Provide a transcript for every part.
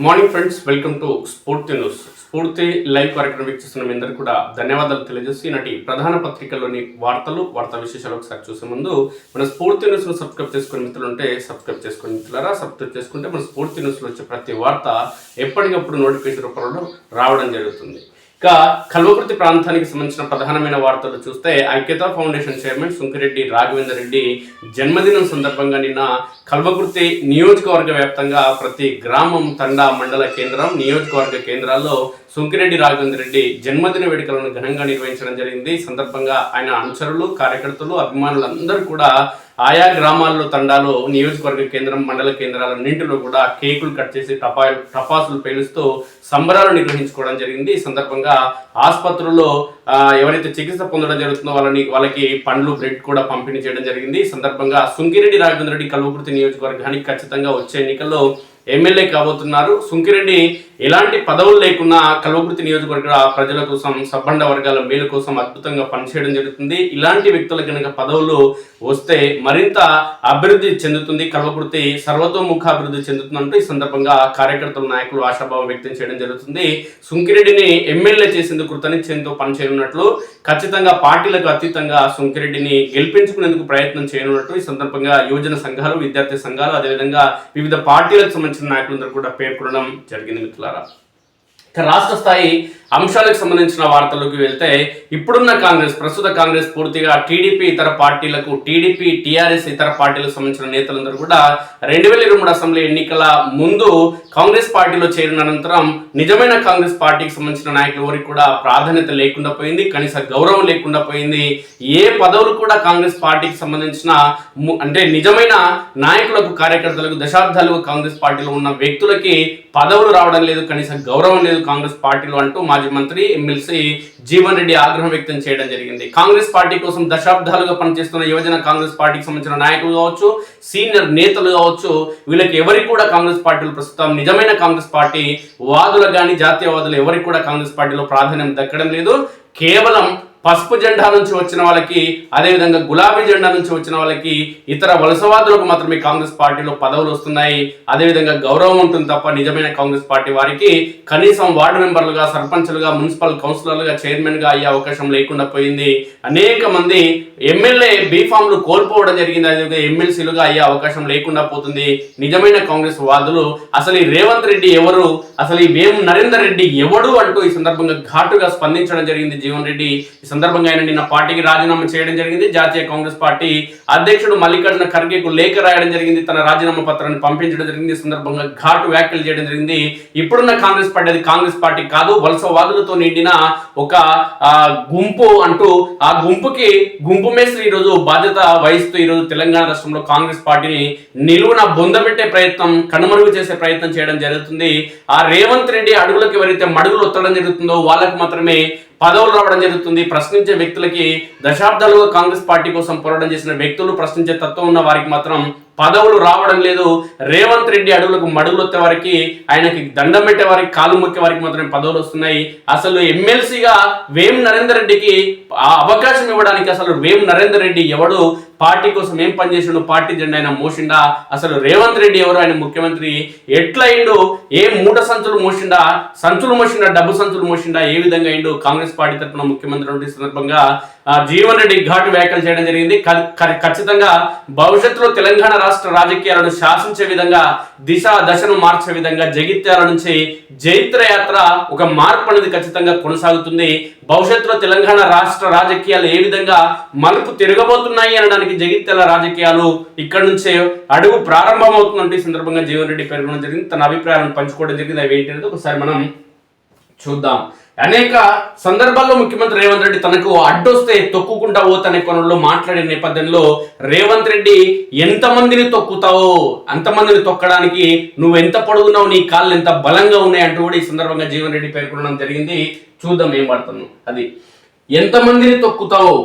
Morning friends, welcome to స్ఫూర్తి news. స్ఫూర్తి live కార్యక్రమం వీక్షిస్తున్న మీ అందరికీ కూడా ధన్యవాదాలు తెలియజేసి నటి ప్రధాన పత్రికల్లోని వార్తా విశేషాలు ఒకసారి చూసే ముందు మన స్ఫూర్తి న్యూస్ను సబ్స్క్రైబ్ చేసుకునే మిత్రులు ఉంటే సబ్స్క్రైబ్ చేసుకునే మిత్రులారా, సబ్స్క్రైబ్ చేసుకుంటే మన స్ఫూర్తి న్యూస్లో వచ్చే ప్రతి వార్త ఎప్పటికప్పుడు నోటిఫికేషన్ రూపంలో రావడం జరుగుతుంది. ఇక కల్వకుర్తి ప్రాంతానికి సంబంధించిన ప్రధానమైన వార్తలు చూస్తే ఐక్యతా ఫౌండేషన్ చైర్మన్ సుంకిరెడ్డి రాఘవేందర్ రెడ్డి జన్మదినం సందర్భంగా నిన్న కల్వకుర్తి నియోజకవర్గ వ్యాప్తంగా ప్రతి గ్రామం, తండా, మండల కేంద్రం, నియోజకవర్గ కేంద్రాల్లో సుంకిరెడ్డి రాఘవేందర్ రెడ్డి జన్మదిన వేడుకలను ఘనంగా నిర్వహించడం జరిగింది. ఈ సందర్భంగా ఆయన అనుచరులు, కార్యకర్తలు, అభిమానులందరూ కూడా ఆయా గ్రామాల్లో, తండాలో, నియోజకవర్గ కేంద్రం, మండల కేంద్రాలన్నింటిలో కూడా కేకులు కట్ చేసి టపాసులు పేలుస్తూ సంబరాలు నిర్వహించుకోవడం జరిగింది. ఈ సందర్భంగా ఆసుపత్రుల్లో ఎవరైతే చికిత్స పొందడం జరుగుతుందో వాళ్ళకి పండ్లు, బ్రెడ్ కూడా పంపిణీ చేయడం జరిగింది. ఈ సందర్భంగా సుంకిరెడ్డి రాఘవేందర్ రెడ్డి కల్వకుర్తి నియోజకవర్గానికి ఖచ్చితంగా వచ్చే ఎన్నికల్లో ఎమ్మెల్యే కాబోతున్నారు. సుంకిరెడ్డి ఎలాంటి పదవులు లేకున్నా కల్వకుర్తి నియోజకవర్గ ప్రజల కోసం, సబ్బండ వర్గాల మేలు కోసం అద్భుతంగా పనిచేయడం జరుగుతుంది. ఇలాంటి వ్యక్తులకు కనుక పదవులు వస్తే మరింత అభివృద్ధి చెందుతుంది, కల్వకుర్తి సర్వతోముఖ అభివృద్ధి చెందుతుందంటూ ఈ సందర్భంగా కార్యకర్తలు, నాయకులు ఆశాభావం వ్యక్తం చేయడం జరుగుతుంది. సుంకిరెడ్డిని ఎమ్మెల్యే చేసేందుకు కృతనిశ్చయంతో పనిచేయనున్నట్లు, ఖచ్చితంగా పార్టీలకు అతీతంగా సుంకిరెడ్డిని గెలిపించుకునేందుకు ప్రయత్నం చేయనున్నట్టు ఈ సందర్భంగా యువజన సంఘాలు, విద్యార్థి సంఘాలు, అదేవిధంగా వివిధ పార్టీలకు సంబంధించిన నాయకులందరూ కూడా పేర్కొనడం జరిగింది. మిత్రులారా, రాష్ట్ర స్థాయి అంశాలకు సంబంధించిన వార్తలకు వెళ్తే ఇప్పుడున్న ప్రస్తుత కాంగ్రెస్ పూర్తిగా టీడీపీ ఇతర పార్టీలకు, టీడీపీ, టీఆర్ఎస్ ఇతర పార్టీలకు సంబంధించిన నేతలందరూ కూడా 2023 అసెంబ్లీ ఎన్నికల ముందు కాంగ్రెస్ పార్టీలో చేరిన అనంతరం నిజమైన కాంగ్రెస్ పార్టీకి సంబంధించిన నాయకులు ఎవరికి కూడా ప్రాధాన్యత లేకుండా పోయింది, కనీస గౌరవం లేకుండా పోయింది. ఏ పదవులు కూడా కాంగ్రెస్ పార్టీకి సంబంధించిన అంటే నిజమైన నాయకులకు, కార్యకర్తలకు, దశాబ్దాలుగా కాంగ్రెస్ పార్టీలో ఉన్న వ్యక్తులకి పదవులు రావడం లేదు, కనీస గౌరవం లేదు కాంగ్రెస్ పార్టీలో అంటూ మాజీ మంత్రి, ఎమ్మెల్సీ జీవన్ రెడ్డి ఆగ్రహం వ్యక్తం చేయడం జరిగింది. కాంగ్రెస్ పార్టీ కోసం దశాబ్దాలుగా పనిచేస్తున్న యువజన కాంగ్రెస్ పార్టీకి సంబంధించిన నాయకులు కావచ్చు, సీనియర్ నేతలు కావచ్చు, వీళ్ళకి ఎవరికి కూడా కాంగ్రెస్ పార్టీలో ప్రస్తుతం నిజమైన కాంగ్రెస్ పార్టీ వాదులకు కానీ, జాతీయవాదులు ఎవరికి కూడా కాంగ్రెస్ పార్టీలో ప్రాధాన్యం దక్కడం లేదు. కేవలం పసుపు జెండా నుంచి వచ్చిన వాళ్ళకి, అదేవిధంగా గులాబీ జెండా నుంచి వచ్చిన వాళ్ళకి, ఇతర వలసవాదులకు మాత్రమే కాంగ్రెస్ పార్టీలో పదవులు వస్తున్నాయి, అదేవిధంగా గౌరవం ఉంటుంది తప్ప నిజమైన కాంగ్రెస్ పార్టీ వారికి కనీసం వార్డు మెంబర్లుగా, సర్పంచులుగా, మున్సిపల్ కౌన్సిలర్లుగా, చైర్మన్గా అయ్యే అవకాశం లేకుండా పోయింది. అనేక మంది ఎమ్మెల్యే బీఫామ్లు కోల్పోవడం జరిగింది, అదేవిధంగా ఎమ్మెల్సీలుగా అయ్యే అవకాశం లేకుండా పోతుంది. నిజమైన కాంగ్రెస్ వాదులు అసలు ఈ రేవంత్ రెడ్డి ఎవరు, అసలు ఈ వేం నరేందర్ రెడ్డి ఎవడు అంటూ ఈ సందర్భంగా ఘాటుగా స్పందించడం జరిగింది జీవన్ రెడ్డి. సందర్భంగా ఆయన నిన్న పార్టీకి రాజీనామా చేయడం జరిగింది. జాతీయ కాంగ్రెస్ పార్టీ అధ్యక్షుడు మల్లికార్జున ఖర్గేకు లేఖ రాయడం జరిగింది, తన రాజీనామా పత్రాన్ని పంపించడం జరిగింది. ఈ సందర్భంగా ఘాటు వ్యాఖ్యలు చేయడం జరిగింది. ఇప్పుడున్న కాంగ్రెస్ పార్టీ అది కాంగ్రెస్ పార్టీ కాదు, వలసవాదులతో నిండిన ఒక గుంపు అంటూ ఆ గుంపు మేస్త్రి ఈరోజు బాధ్యత వహిస్తూ ఈరోజు తెలంగాణ రాష్ట్రంలో కాంగ్రెస్ పార్టీని నిలువున బొందబెట్టే ప్రయత్నం, కనుమరుగు చేసే ప్రయత్నం చేయడం జరుగుతుంది. ఆ రేవంత్ రెడ్డి అడుగులకు ఎవరైతే మడుగులు ఒత్తడం జరుగుతుందో వాళ్ళకు మాత్రమే పదవులు రావడం జరుగుతుంది. ప్రశ్నించే వ్యక్తులకి, దశాబ్దాలుగా కాంగ్రెస్ పార్టీ కోసం పోరాటం చేసిన వ్యక్తులు, ప్రశ్నించే తత్వం ఉన్న వారికి మాత్రం పదవులు రావడం లేదు. రేవంత్ రెడ్డి అడుగులకు మడుగులు వచ్చే వారికి, ఆయనకి దండం పెట్టే వారికి, కాలు మొక్కే వారికి మాత్రమే పదవులు వస్తున్నాయి. అసలు ఎమ్మెల్సీగా వేం నరేందర్ రెడ్డికి అవకాశం ఇవ్వడానికి అసలు వేం నరేందర్ రెడ్డి ఎవడు, పార్టీ కోసం ఏం పనిచేసిండు, పార్టీ జెండా ఆయన మోసిండా, అసలు రేవంత్ రెడ్డి ఎవరు, ఆయన ముఖ్యమంత్రి ఎట్లయిండు, ఏ మూట సంచులు మోసిండా, డబ్బు సంచులు మోసిండా, ఏ విధంగా అయిండు కాంగ్రెస్ పార్టీ తరఫున ముఖ్యమంత్రి ఉండే సందర్భంగా జీవన్ రెడ్డి ఘాటు వ్యాఖ్యలు చేయడం జరిగింది. ఖచ్చితంగా భవిష్యత్తులో తెలంగాణ రాష్ట్ర రాజకీయాలను శాసించే విధంగా, దశను మార్చే విధంగా జగిత్యాల నుంచి జైత్ర యాత్ర ఒక మార్పు అనేది ఖచ్చితంగా కొనసాగుతుంది. భవిష్యత్తులో తెలంగాణ రాష్ట్ర రాజకీయాలు ఏ విధంగా మలుపు తిరగబోతున్నాయి అనడానికి జగిత్యాల రాజకీయాలు ఇక్కడ నుంచే అడుగు ప్రారంభమవుతుందంటే ఈ సందర్భంగా జీవన్ రెడ్డి పేర్కొనడం జరిగింది. తన అభిప్రాయాలను పంచుకోవడం జరిగింది. అవి ఏంటనేది ఒకసారి మనం చూద్దాం. అనేక సందర్భాల్లో ముఖ్యమంత్రి రేవంత్ రెడ్డి తనకు అడ్డొస్తే తొక్కుకుంటా పోతనే కొనలో మాట్లాడే నేపథ్యంలో రేవంత్ రెడ్డి ఎంతమందిని తొక్కుతావో అంతమందిని తొక్కడానికి నువ్వు ఎంత పొడుగున్నావు, నీ కాళ్ళు ఎంత బలంగా ఉన్నాయి అంటూ కూడా ఈ సందర్భంగా జీవన్ రెడ్డి పేర్కొనడం జరిగింది. చూద్దాం ఏం పడుతున్నావు. అది ఎంతమందిని తొక్కుతావో.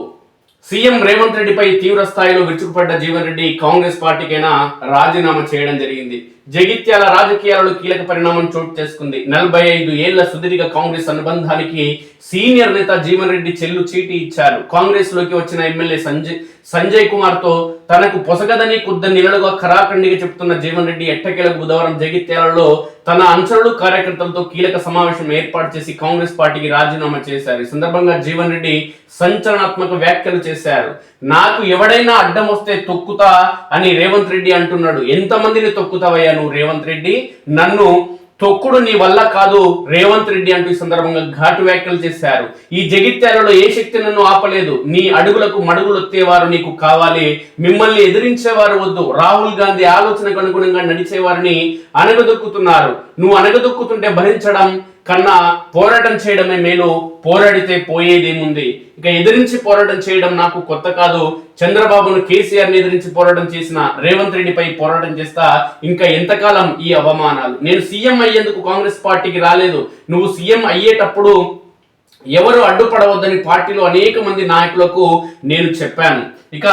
సీఎం రేవంత్ రెడ్డిపై తీవ్ర స్థాయిలో విరుచుకుపడ్డ జీవన్ రెడ్డి కాంగ్రెస్ పార్టీకైనా రాజీనామా చేయడం జరిగింది. జగిత్యాల రాజకీయాలలో కీలక పరిణామం చోటు చేసుకుంది. 45 ఏళ్ల సుదీర్ఘ కాంగ్రెస్ అనుబంధానికి సీనియర్ నేత జీవన్ రెడ్డి చెల్లు చీటీ ఇచ్చారు. కాంగ్రెస్ లోకి వచ్చిన ఎమ్మెల్యే సంజయ్ కుమార్ తో తనకు పొసగదని కొద్ది నెలలుగా ఖరాఖండిగా చెప్తున్న జీవన్ రెడ్డి ఎట్టకేలకు బుధవారం జగిత్యాలలో తన అనుచరులు కార్యకర్తలతో కీలక సమావేశం ఏర్పాటు చేసి కాంగ్రెస్ పార్టీకి రాజీనామా చేశారు. ఈ సందర్భంగా జీవన్ రెడ్డి సంచలనాత్మక వ్యాఖ్యలు చేశారు. నాకు ఎవడైనా అడ్డం వస్తే తొక్కుతా అని రేవంత్ రెడ్డి అంటున్నాడు. ఎంతమందిని తొక్కుతావయ్యా నువ్వు రేవంత్ రెడ్డి? నన్ను తొక్కుడు నీ వల్ల కాదు రేవంత్ రెడ్డి అంటూ ఈ సందర్భంగా ఘాటు వ్యాఖ్యలు చేశారు. ఈ జగిత్యాలలో ఏ శక్తి నన్ను ఆపలేదు. నీ అడుగులకు మడుగులు ఒత్తేవారు నీకు కావాలి, మిమ్మల్ని ఎదిరించేవారు వద్దు. రాహుల్ గాంధీ ఆలోచనకు అనుగుణంగా నడిచేవారిని అనగదొక్కుతున్నారు. నువ్వు అనగదొక్కుతుంటే భరించడం కన్నా పోరాటం చేయడమే మేలు. పోరాడితే పోయేదేముంది? ఇక ఎదిరించి పోరాటం చేయడం నాకు కొత్త కాదు. చంద్రబాబును కేసీఆర్ ని ఎదిరించి పోరాటం చేసిన రేవంత్ రెడ్డిపై పోరాటం చేస్తా. ఇంకా ఎంతకాలం ఈ అవమానాలు? నేను సీఎం అయ్యేందుకు కాంగ్రెస్ పార్టీకి రాలేదు. నువ్వు సీఎం అయ్యేటప్పుడు ఎవరు అడ్డుపడవద్దని పార్టీలో అనేక మంది నాయకులకు నేను చెప్పాను. ఇక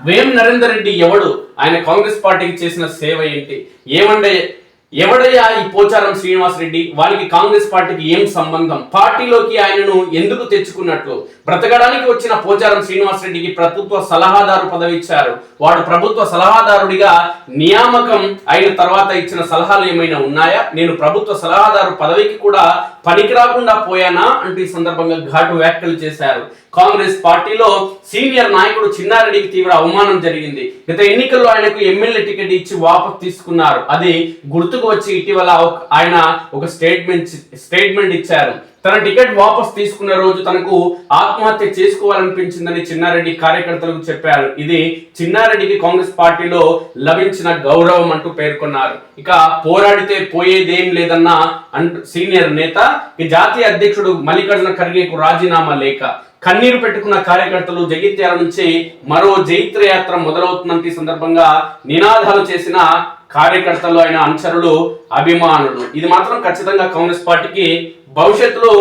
వేం నరేందర్ రెడ్డి ఎవడు? ఆయన కాంగ్రెస్ పార్టీకి చేసిన సేవ ఏంటి? ఎవడయ్యా ఈ పోచారం శ్రీనివాస్ రెడ్డి? వాళ్ళకి కాంగ్రెస్ పార్టీకి ఏం సంబంధం? పార్టీలోకి ఆయనను ఎందుకు తెచ్చుకున్నట్లు? బ్రతకడానికి వచ్చిన పోచారం శ్రీనివాస్ రెడ్డికి ప్రభుత్వ సలహాదారు పదవి ఇచ్చారు. వాడు ప్రభుత్వ సలహాదారుడిగా నియామకం అయిన తర్వాత ఇచ్చిన సలహాలు ఏమైనా ఉన్నాయా? నేను ప్రభుత్వ సలహాదారు పదవికి కూడా పనికి రాకుండా పోయానా అంటూ ఈ సందర్భంగా ఘాటు వ్యాఖ్యలు చేశారు. కాంగ్రెస్ పార్టీలో సీనియర్ నాయకుడు చిన్నారెడ్డికి తీవ్ర అవమానం జరిగింది. గత ఎన్నికల్లో ఆయనకు ఎమ్మెల్యే టికెట్ ఇచ్చి వాపసు తీసుకున్నారు. అది గుర్తుకు వచ్చి ఇటీవల ఆయన ఒక స్టేట్మెంట్ ఇచ్చారు. తన టికెట్ వాపసు తీసుకున్న రోజు తనకు ఆత్మహత్య చేసుకోవాలనిపించిందని చిన్నారెడ్డి కార్యకర్తలకు చెప్పారు. ఇది చిన్నారెడ్డికి కాంగ్రెస్ పార్టీలో లభించిన గౌరవం అంటూ పేర్కొన్నారు. ఇక పోరాడితే పోయేదేం లేదన్న సీనియర్ నేత జాతీయ అధ్యక్షుడు మల్లికార్జున ఖర్గేకు రాజీనామా లేఖ. కన్నీరు పెట్టుకున్న కార్యకర్తలు జగిత్యాల నుంచి మరో జైత్రయాత్ర మొదలవుతుందంటే ఈ సందర్భంగా నినాదాలు చేసిన కార్యకర్తలు, ఆయన అనుచరులు, అభిమానులు. ఇది మాత్రం ఖచ్చితంగా కాంగ్రెస్ పార్టీకి భవిష్యత్తులో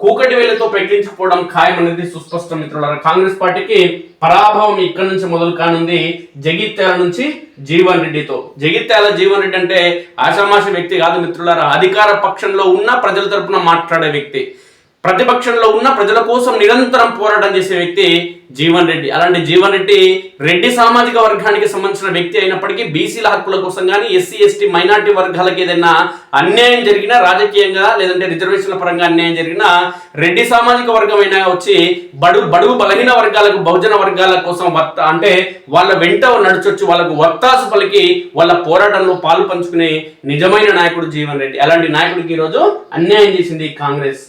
కూకటి వేలతో పెగిలించుకోవడం ఖాయం అనేది సుస్పష్టం మిత్రులారా. కాంగ్రెస్ పార్టీకి పరాభవం ఇక్కడ నుంచి మొదలు కానుంది జగిత్యాల నుంచి జీవన్ రెడ్డితో. జగిత్యాల జీవన్ రెడ్డి అంటే ఆషామాషి వ్యక్తి కాదు మిత్రులారా. అధికార పక్షంలో ఉన్న ప్రజల తరపున మాట్లాడే వ్యక్తి, ప్రతిపక్షంలో ఉన్న ప్రజల కోసం నిరంతరం పోరాటం చేసే వ్యక్తి జీవన్ రెడ్డి. అలాంటి జీవన్ రెడ్డి సామాజిక వర్గానికి సంబంధించిన వ్యక్తి అయినప్పటికీ బీసీల హక్కుల కోసం కానీ, ఎస్సీ ఎస్టీ మైనార్టీ వర్గాలకు ఏదైనా అన్యాయం జరిగినా, రాజకీయంగా లేదంటే రిజర్వేషన్ల పరంగా అన్యాయం జరిగినా, రెడ్డి సామాజిక వర్గం అయినా వచ్చి బడుగు బలహీన వర్గాలకు, బహుజన వర్గాల కోసం అంటే వాళ్ళ వెంట నడిచొచ్చి వాళ్ళకు వత్తాసు పలికి వాళ్ళ పోరాటంలో పాలు పంచుకునే నిజమైన నాయకుడు జీవన్ రెడ్డి. అలాంటి నాయకుడికి ఈరోజు అన్యాయం చేసింది కాంగ్రెస్.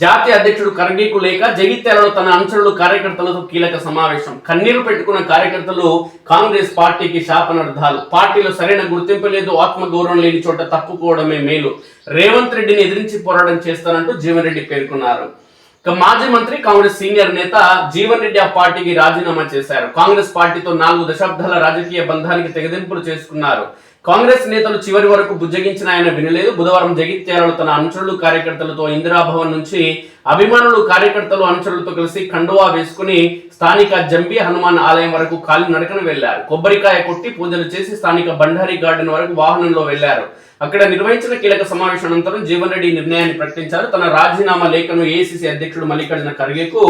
జాతీయ అధ్యక్షుడు ఖర్గేకు లేక జగిత్యాలలో తన అనుచరులు కార్యకర్తలతో కీలక సమావేశం. కన్నీరు పెట్టుకున్న కార్యకర్తలు కాంగ్రెస్ పార్టీకి శాపనార్థాలు. పార్టీలో సరైన గుర్తింపు లేదు, ఆత్మగౌరవం లేని చోట తప్పుకోవడమే మేలు. రేవంత్ రెడ్డిని ఎదిరించి పోరాటం చేస్తానంటూ జీవన్ రెడ్డి పేర్కొన్నారు. మాజీ మంత్రి, కాంగ్రెస్ సీనియర్ నేత జీవన్ రెడ్డి ఆ పార్టీకి రాజీనామా చేశారు. కాంగ్రెస్ పార్టీతో 4 దశాబ్దాల రాజకీయ బంధానికి తెగదెంపులు చేసుకున్నారు. కాంగ్రెస్ నేతలు చివరి వరకు బుజ్జగించిన ఆయన వినలేదు. బుధవారం జగిత్యాలలో తన అనుచరులు కార్యకర్తలతో ఇందిరాభవన్ నుంచి అభిమానులు, కార్యకర్తలు, అనుచరులతో కలిసి కండువా వేసుకుని స్థానిక జంబి హనుమాన్ ఆలయం వరకు కాలి నడకను వెళ్లారు. కొబ్బరికాయ కొట్టి పూజలు చేసి స్థానిక బండారి గార్డెన్ వరకు వాహనంలో వెళ్లారు. అక్కడ నిర్వహించిన కీలక సమావేశం అనంతరం జీవన్ రెడ్డి నిర్ణయాన్ని ప్రకటించారు. తన రాజీనామా లేఖను ఏఐసీసీ అధ్యక్షుడు మల్లికార్జున ఖర్గేకు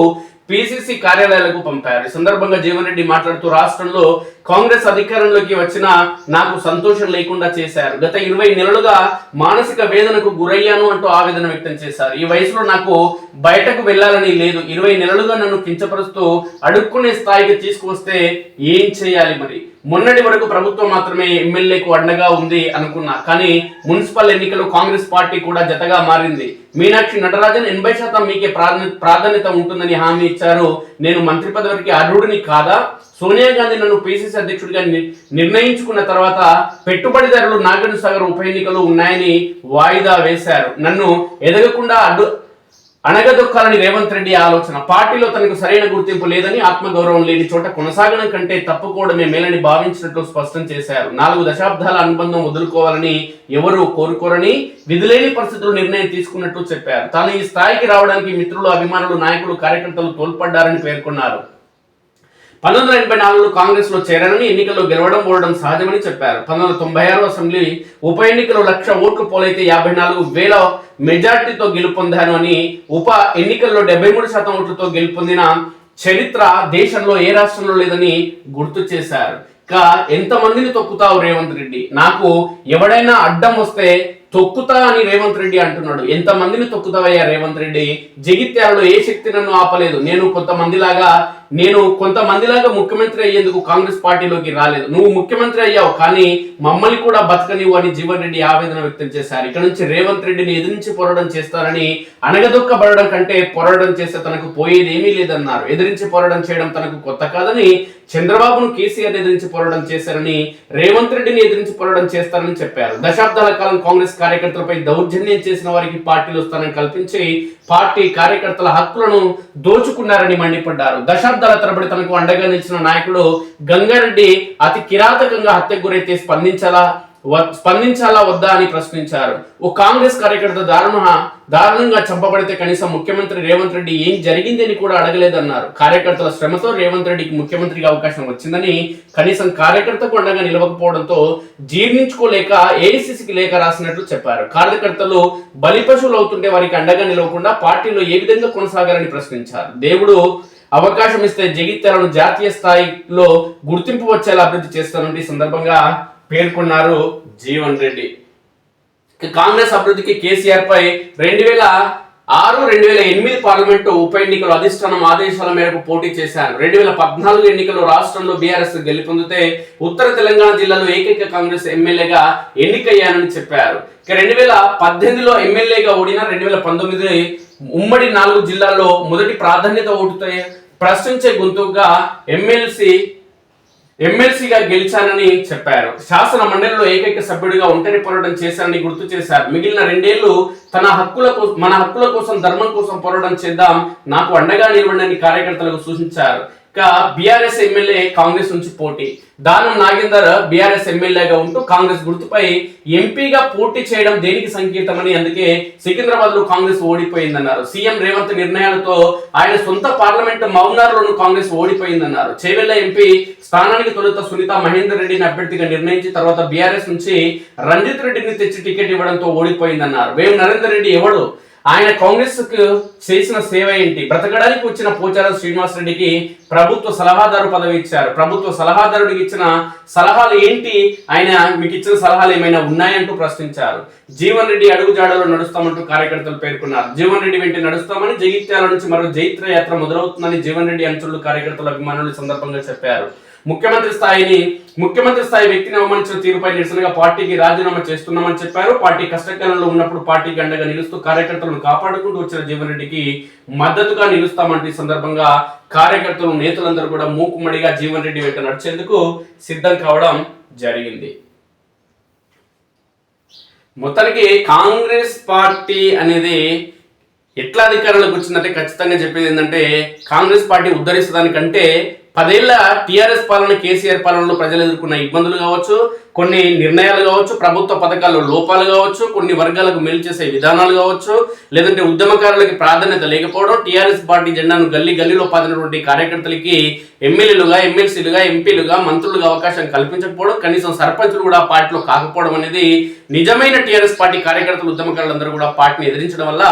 పిసిసి కార్యాలయాలకు పంపారు. ఈ సందర్భంగా జీవన్ రెడ్డి మాట్లాడుతూ రాష్ట్రంలో కాంగ్రెస్ అధికారంలోకి వచ్చినా నాకు సంతోషం లేకుండా చేశారు. గత 20 నెలలుగా మానసిక వేదనకు గురయ్యాను అంటూ ఆవేదన వ్యక్తం చేశారు. ఈ వయసులో నాకు బయటకు వెళ్లాలని లేదు. 20 నెలలుగా నన్ను కించపరుస్తూ అడుక్కునే స్థాయికి తీసుకువస్తే ఏం చేయాలి మరి? మొన్నటి వరకు ప్రభుత్వం మాత్రమే ఎమ్మెల్యేకు అండగా ఉంది అనుకున్నా, కానీ మున్సిపల్ ఎన్నికలు కాంగ్రెస్ పార్టీ కూడా జతగా మారింది. మీనాక్షి నటరాజన్ 80% మీకే ప్రాధాన్యత ఉంటుందని హామీ ఇచ్చారు. నేను మంత్రి పదవికి అర్హుడిని కాదా? సోనియా గాంధీ నన్ను పిసిసి అధ్యక్షుడిగా నిర్ణయించుకున్న తర్వాత పెట్టుబడిదారులు నాగార్జున సాగర్ ఉప ఎన్నికలు ఉన్నాయని వాయిదా వేశారు. నన్ను ఎదగకుండా అణగదొక్కాలని రేవంత్ రెడ్డి ఆలోచన. పార్టీలో తనకు సరైన గుర్తింపు లేదని, ఆత్మగౌరవం లేని చోట కొనసాగడం కంటే తప్పుకోవడమే మేలని భావించినట్లు స్పష్టం చేశారు. 4 దశాబ్దాల అనుబంధం వదులుకోవాలని ఎవరూ కోరుకోరని, విధులేని పరిస్థితులు నిర్ణయం తీసుకున్నట్టు చెప్పారు. తాను ఈ స్థాయికి రావడానికి మిత్రులు, అభిమానులు, నాయకులు, కార్యకర్తలు తోడ్పడ్డారని పేర్కొన్నారు. 1984లో కాంగ్రెస్ లో చేరానని, ఎన్నికల్లో గెలవడం ఓడడం సహజమని చెప్పారు. 1996 అసెంబ్లీ ఉప ఎన్నికలో 1,00,000 ఓట్లు పోలైతే 54,000 మెజార్టీతో గెలుపొందాను అని, ఉప ఎన్నికల్లో 73% ఓట్లతో గెలుపొందిన చరిత్ర దేశంలో ఏ రాష్ట్రంలో లేదని గుర్తు చేశారు. ఎంతమందిని తొక్కుతావు రేవంత్ రెడ్డి, నాకు ఎవడైనా అడ్డం వస్తే తొక్కుతా అని రేవంత్ రెడ్డి అంటున్నాడు. ఎంతమందిని తొక్కుతావయ్యా రేవంత్ రెడ్డి? జగిత్యాలలో ఏ శక్తి నన్ను ఆపలేదు. నేను కొంతమందిలాగా ముఖ్యమంత్రి అయ్యేందుకు కాంగ్రెస్ పార్టీలోకి రాలేదు. నువ్వు ముఖ్యమంత్రి అయ్యావు, కానీ మమ్మల్ని కూడా బతకనివ్వు అని జీవన్ రెడ్డి ఆవేదన వ్యక్తం చేశారు. ఇక్కడ నుంచి రేవంత్ రెడ్డిని ఎదిరించి పోరాటం చేస్తారని, అనగదొక్కబడడం కంటే పోరాటం చేస్తే తనకు పోయేది ఏమీ లేదన్నారు. ఎదిరించి పోరాటం చేయడం తనకు కొత్త కాదని, చంద్రబాబును కేసీఆర్ ఎదిరించి పోరాటం చేశారని, రేవంత్ రెడ్డిని ఎదిరించి పోరాటం చేస్తారని చెప్పారు. దశాబ్దాల కాలం కాంగ్రెస్ కార్యకర్తలపై దౌర్జన్యం చేసిన వారికి పార్టీలో స్థానం కల్పించి పార్టీ కార్యకర్తల హక్కులను దోచుకున్నారని మండిపడ్డారు. దశాబ్దాల తరబడి తనకు అండగా నిలిచిన నాయకుడు గంగారెడ్డి అతి కిరాతకంగా హత్యకు గురైతే స్పందించాలా వద్దా అని ప్రశ్నించారు. ఓ కాంగ్రెస్ కార్యకర్త దారుణంగా చంపబడితే కనీసం ముఖ్యమంత్రి రేవంత్ రెడ్డి ఏం జరిగింది అని కూడా అడగలేదన్నారు. కార్యకర్తల శ్రమతో రేవంత్ రెడ్డికి ముఖ్యమంత్రిగా అవకాశం వచ్చిందని, కనీసం కార్యకర్తకు అండగా నిలవకపోవడంతో జీర్ణించుకోలేక ఏఐసిసికి లేఖ రాసినట్లు చెప్పారు. కార్యకర్తలు బలిపశువులు అవుతుంటే వారికి అండగా నిలవకుండా పార్టీలో ఏ విధంగా కొనసాగాలని ప్రశ్నించారు. దేవుడు అవకాశం ఇస్తే జగిత్యాలను జాతీయ స్థాయిలో గుర్తింపు వచ్చేలా అభివృద్ధి చేస్తానంటే ఈ సందర్భంగా పేర్కొన్నారు జీవన్ రెడ్డి. కాంగ్రెస్ అభివృద్ధికి కేసీఆర్ పై 2006-2008 పార్లమెంటు ఉప ఎన్నికలు అధిష్టానం ఆదేశాల మేరకు పోటీ చేశారు. 2014 ఎన్నికల్లో రాష్ట్రంలో బీఆర్ఎస్ గెలుపొందితే ఉత్తర తెలంగాణ జిల్లాలో ఏకైక కాంగ్రెస్ ఎమ్మెల్యేగా ఎన్నికయ్యానని చెప్పారు. 2018లో ఎమ్మెల్యేగా ఓడిన 2019 ఉమ్మడి 4 జిల్లాల్లో మొదటి ప్రాధాన్యత ఓటుతో ప్రశ్నించే గొంతుగా ఎమ్మెల్సీగా గెలిచానని చెప్పారు. శాసన మండలిలో ఏకైక సభ్యుడిగా ఒంటరి పోరాటం చేశానని గుర్తు చేశారు. మిగిలిన 2 ఏళ్లు మన హక్కుల కోసం, ధర్మం కోసం పోరాటం చేద్దాం, నాకు అండగా నిలవండి కార్యకర్తలకు సూచించారు. బీఆర్ఎస్ ఎమ్మెల్యే కాంగ్రెస్ నుంచి పోటీ. దానం నాగేందర్ బీఆర్ఎస్ ఎమ్మెల్యేగా ఉంటూ కాంగ్రెస్ గుర్తుపై ఎంపీగా పోటీ చేయడం దేనికి సంకేతమని, అందుకే సికింద్రాబాద్ లో కాంగ్రెస్ ఓడిపోయిందన్నారు. సీఎం రేవంత్ నిర్ణయాలతో ఆయన సొంత పార్లమెంట్ మౌనార్లోను కాంగ్రెస్ ఓడిపోయిందన్నారు. చేవెళ్ల ఎంపీ స్థానానికి తొలుత సునీత మహేందర్ రెడ్డిని అభ్యర్థిగా నిర్ణయించి తర్వాత బీఆర్ఎస్ నుంచి రంజిత్ రెడ్డిని తెచ్చి టికెట్ ఇవ్వడంతో ఓడిపోయిందన్నారు. వేం నరేందర్ రెడ్డి ఎవడు, ఆయన కాంగ్రెస్ కు చేసిన సేవ ఏంటి? బ్రతకడానికి వచ్చిన పోచారం శ్రీనివాస్ రెడ్డికి ప్రభుత్వ సలహాదారు పదవి ఇచ్చారు. ప్రభుత్వ సలహాదారుడికి ఇచ్చిన సలహాలు ఏంటి? ఆయన మీకు ఇచ్చిన సలహాలు ఏమైనా ఉన్నాయంటూ ప్రశ్నించారు. జీవన్ రెడ్డి అడుగు జాడలో నడుస్తామంటూ కార్యకర్తలు పేర్కొన్నారు. జీవన్ రెడ్డి వెంట నడుస్తామని, జగిత్యాల నుంచి మరో జైత్ర యాత్ర మొదలవుతుందని జీవన్ రెడ్డి అనుచరులు, కార్యకర్తల అభిమానులు సందర్భంగా చెప్పారు. ముఖ్యమంత్రి స్థాయి వ్యక్తిని అవమానించిన తీరుపై నిరసనగా పార్టీకి రాజీనామా చేస్తున్నామని చెప్పారు. పార్టీ కష్టకాలంలో ఉన్నప్పుడు పార్టీకి అండగా నిలుస్తూ కార్యకర్తలను కాపాడుకుంటూ వచ్చిన జీవన్ రెడ్డికి మద్దతుగా నిలుస్తామంటూ ఈ సందర్భంగా కార్యకర్తలు, నేతలందరూ కూడా మూకుమ్మడిగా జీవన్ రెడ్డి వెంట నడిచేందుకు సిద్ధం కావడం జరిగింది. మొత్తానికి కాంగ్రెస్ పార్టీ అనేది ఎట్లా అధికారంలోకి వచ్చిందంటే ఖచ్చితంగా చెప్పేది ఏంటంటే, కాంగ్రెస్ పార్టీ ఉద్ధరిస్తుందానికంటే 10 ఏళ్ల టీఆర్ఎస్ పాలన, కేసీఆర్ పాలనలో ప్రజలు ఎదుర్కొన్న ఇబ్బందులు కావచ్చు, కొన్ని నిర్ణయాలు కావచ్చు, ప్రభుత్వ పథకాల్లో లోపాలు కావచ్చు, కొన్ని వర్గాలకు మేలు చేసే విధానాలు కావచ్చు, లేదంటే ఉద్యమకారులకి ప్రాధాన్యత లేకపోవడం, టీఆర్ఎస్ పార్టీ జెండాను గల్లీలో పాదినటువంటి కార్యకర్తలకి ఎమ్మెల్యేలుగా, ఎమ్మెల్సీలుగా, ఎంపీలుగా, మంత్రులుగా అవకాశం కల్పించకపోవడం, కనీసం సర్పంచులు కూడా పార్టీలో కాకపోవడం అనేది నిజమైన టీఆర్ఎస్ పార్టీ కార్యకర్తలు, ఉద్యమకారులందరూ కూడా పార్టీని ఎదిరించడం వల్ల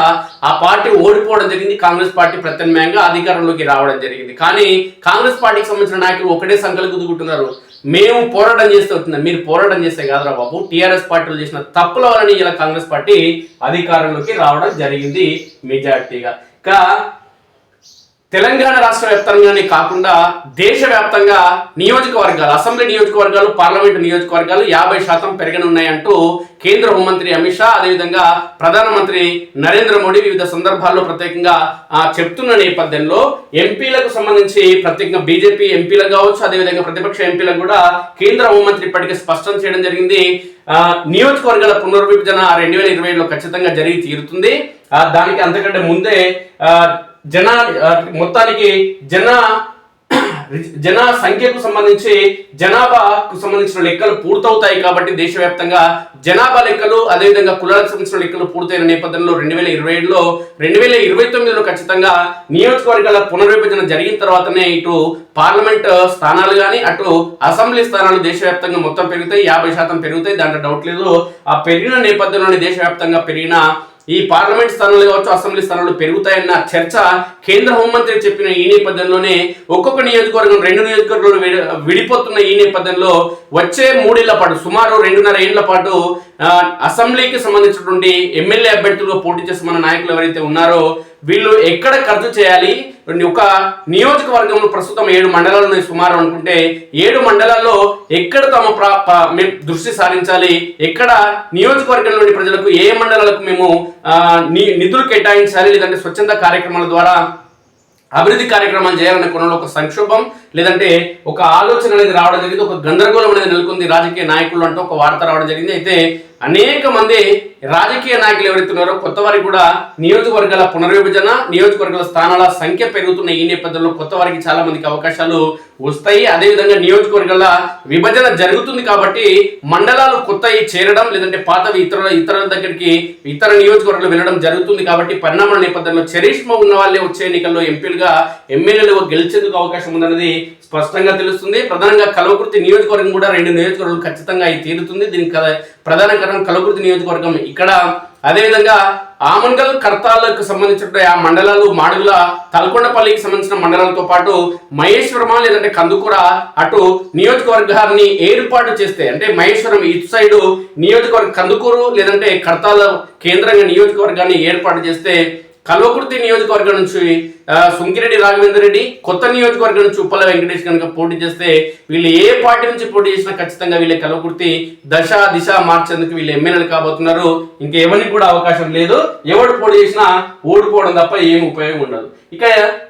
ఆ పార్టీ ఓడిపోవడం జరిగింది. కాంగ్రెస్ పార్టీ ప్రత్యామ్నాయంగా అధికారంలోకి రావడం జరిగింది. కానీ కాంగ్రెస్ పార్టీకి సంబంధించిన నాయకులు ఒకటే సంకలు గుద్దుకుంటున్నారు, మేము పోరాటం చేస్తే అవుతుంది. మీరు పోరాటం చేస్తే కాదురా బాబు, టీఆర్ఎస్ పార్టీలు చేసిన తప్పుల వలన ఇలా కాంగ్రెస్ పార్టీ అధికారంలోకి రావడం జరిగింది మెజార్టీగా. తెలంగాణ రాష్ట్ర వ్యాప్తంగానే కాకుండా దేశవ్యాప్తంగా నియోజకవర్గాలు, అసెంబ్లీ నియోజకవర్గాలు, పార్లమెంటు నియోజకవర్గాలు 50% పెరగనున్నాయంటూ కేంద్ర హోంమంత్రి అమిత్ షా, అదేవిధంగా ప్రధానమంత్రి నరేంద్ర మోడీ వివిధ సందర్భాల్లో ప్రత్యేకంగా చెప్తున్న నేపథ్యంలో ఎంపీలకు సంబంధించి ప్రత్యేకంగా బీజేపీ ఎంపీలకు కావచ్చు, అదేవిధంగా ప్రతిపక్ష ఎంపీలకు కూడా కేంద్ర హోంమంత్రి ఇప్పటికే స్పష్టం చేయడం జరిగింది. నియోజకవర్గాల పునర్విభజన 2027లో ఖచ్చితంగా జరిగి తీరుతుంది. దానికి అంతకంటే ముందే మొత్తానికి జన సంఖ్యకు సంబంధించి జనాభాకు సంబంధించిన లెక్కలు పూర్తవుతాయి కాబట్టి దేశవ్యాప్తంగా జనాభా లెక్కలు అదేవిధంగా కులాలకు సంబంధించిన లెక్కలు పూర్తయిన నేపథ్యంలో 2027లో 2029లో ఖచ్చితంగా నియోజకవర్గాల పునర్విభజన జరిగిన తర్వాతనే ఇటు పార్లమెంట్ స్థానాలు కానీ అటు అసెంబ్లీ స్థానాలు దేశవ్యాప్తంగా మొత్తం పెరుగుతాయి, 50% పెరుగుతాయి, దాంట్లో డౌట్ లేదు. ఆ పెరిగిన నేపథ్యంలోనే దేశవ్యాప్తంగా పెరిగిన ఈ పార్లమెంట్ స్థానాలు కావచ్చు అసెంబ్లీ స్థానాలు పెరుగుతాయన్న చర్చ కేంద్ర హోంమంత్రి చెప్పిన ఈ నేపథ్యంలోనే ఒక్కొక్క నియోజకవర్గం 2 నియోజకవర్గాలు విడిపోతున్న ఈ నేపథ్యంలో వచ్చే 3 ఏళ్ల పాటు సుమారు 2.5 ఏళ్ల పాటు అసెంబ్లీకి సంబంధించినటువంటి ఎమ్మెల్యే అభ్యర్థులుగా పోటీ చేసిన మన నాయకులు ఎవరైతే ఉన్నారో వీళ్ళు ఎక్కడ ఖర్చు చేయాలి, ఒక నియోజకవర్గంలో ప్రస్తుతం 7 మండలాలు ఉన్నాయి సుమారు అనుకుంటే 7 మండలాల్లో ఎక్కడ తమ దృష్టి సారించాలి, ఎక్కడ నియోజకవర్గంలోని ప్రజలకు ఏ మండలాలకు మేము నిధులు కేటాయించాలి, లేదంటే స్వచ్ఛంద కార్యక్రమాల ద్వారా అభివృద్ధి కార్యక్రమాలు చేయాలనే కోణంలో ఒక సంక్షోభం లేదంటే ఒక ఆలోచన అనేది రావడం జరిగింది, ఒక గందరగోళం అనేది నెలకొంది రాజకీయ నాయకులు అంటూ ఒక వార్త రావడం జరిగింది. అయితే అనేక మంది రాజకీయ నాయకులు ఎవరైతే ఉన్నారో కొత్త వారికి కూడా నియోజకవర్గాల పునర్విభజన నియోజకవర్గాల స్థానాల సంఖ్య పెరుగుతున్న ఈ నేపథ్యంలో కొత్త వారికి చాలా మందికి అవకాశాలు వస్తాయి. అదేవిధంగా నియోజకవర్గాల విభజన జరుగుతుంది కాబట్టి మండలాలు కొత్తవి చేరడం లేదంటే పాతవి ఇతరుల దగ్గరికి ఇతర నియోజకవర్గాలు వెళ్ళడం జరుగుతుంది కాబట్టి పరిణామాల నేపథ్యంలో చరిష్మా ఉన్న వాళ్ళే వచ్చే ఎన్నికల్లో ఎంపీలుగా ఎమ్మెల్యేలుగా గెలిచేందుకు అవకాశం ఉందన్నది స్పష్టంగా తెలుస్తుంది. ప్రధానంగా కల్వకుర్తి నియోజకవర్గం కూడా 2 నియోజకవర్గాలు ఖచ్చితంగా అయి తీరుతుంది. దీనికి ప్రధాన కారణం కల్వకుర్తి నియోజకవర్గం. ఇక్కడ అదేవిధంగా ఆమన్గల్ కర్తాలకు సంబంధించిన ఆ మండలాలు మాడుగుల తలకొండపల్లికి సంబంధించిన మండలాలతో పాటు మహేశ్వరమా లేదంటే కందుకూర అటు నియోజకవర్గాన్ని ఏర్పాటు చేస్తే అంటే మహేశ్వరం ఇటు సైడు నియోజకవర్గం కందుకూరు లేదంటే కర్తాల కేంద్రంగా నియోజకవర్గాన్ని ఏర్పాటు చేస్తే కల్వకుర్తి నియోజకవర్గం నుంచి సుంకిరెడ్డి రాఘవేంద్ర రెడ్డి, కొత్త నియోజకవర్గం నుంచి ఉప్పల వెంకటేష్ కనుక పోటీ చేస్తే వీళ్ళు ఏ పార్టీ నుంచి పోటీ చేసినా ఖచ్చితంగా వీళ్ళ కల్వకుర్తి దిశ మార్చేందుకు వీళ్ళు ఎమ్మెల్యేలు కాబోతున్నారు. ఇంకా ఎవరికి కూడా అవకాశం లేదు. ఎవడు పోటీ చేసినా ఓడిపోవడం తప్ప ఏం ఉపయోగం ఉండదు. ఇక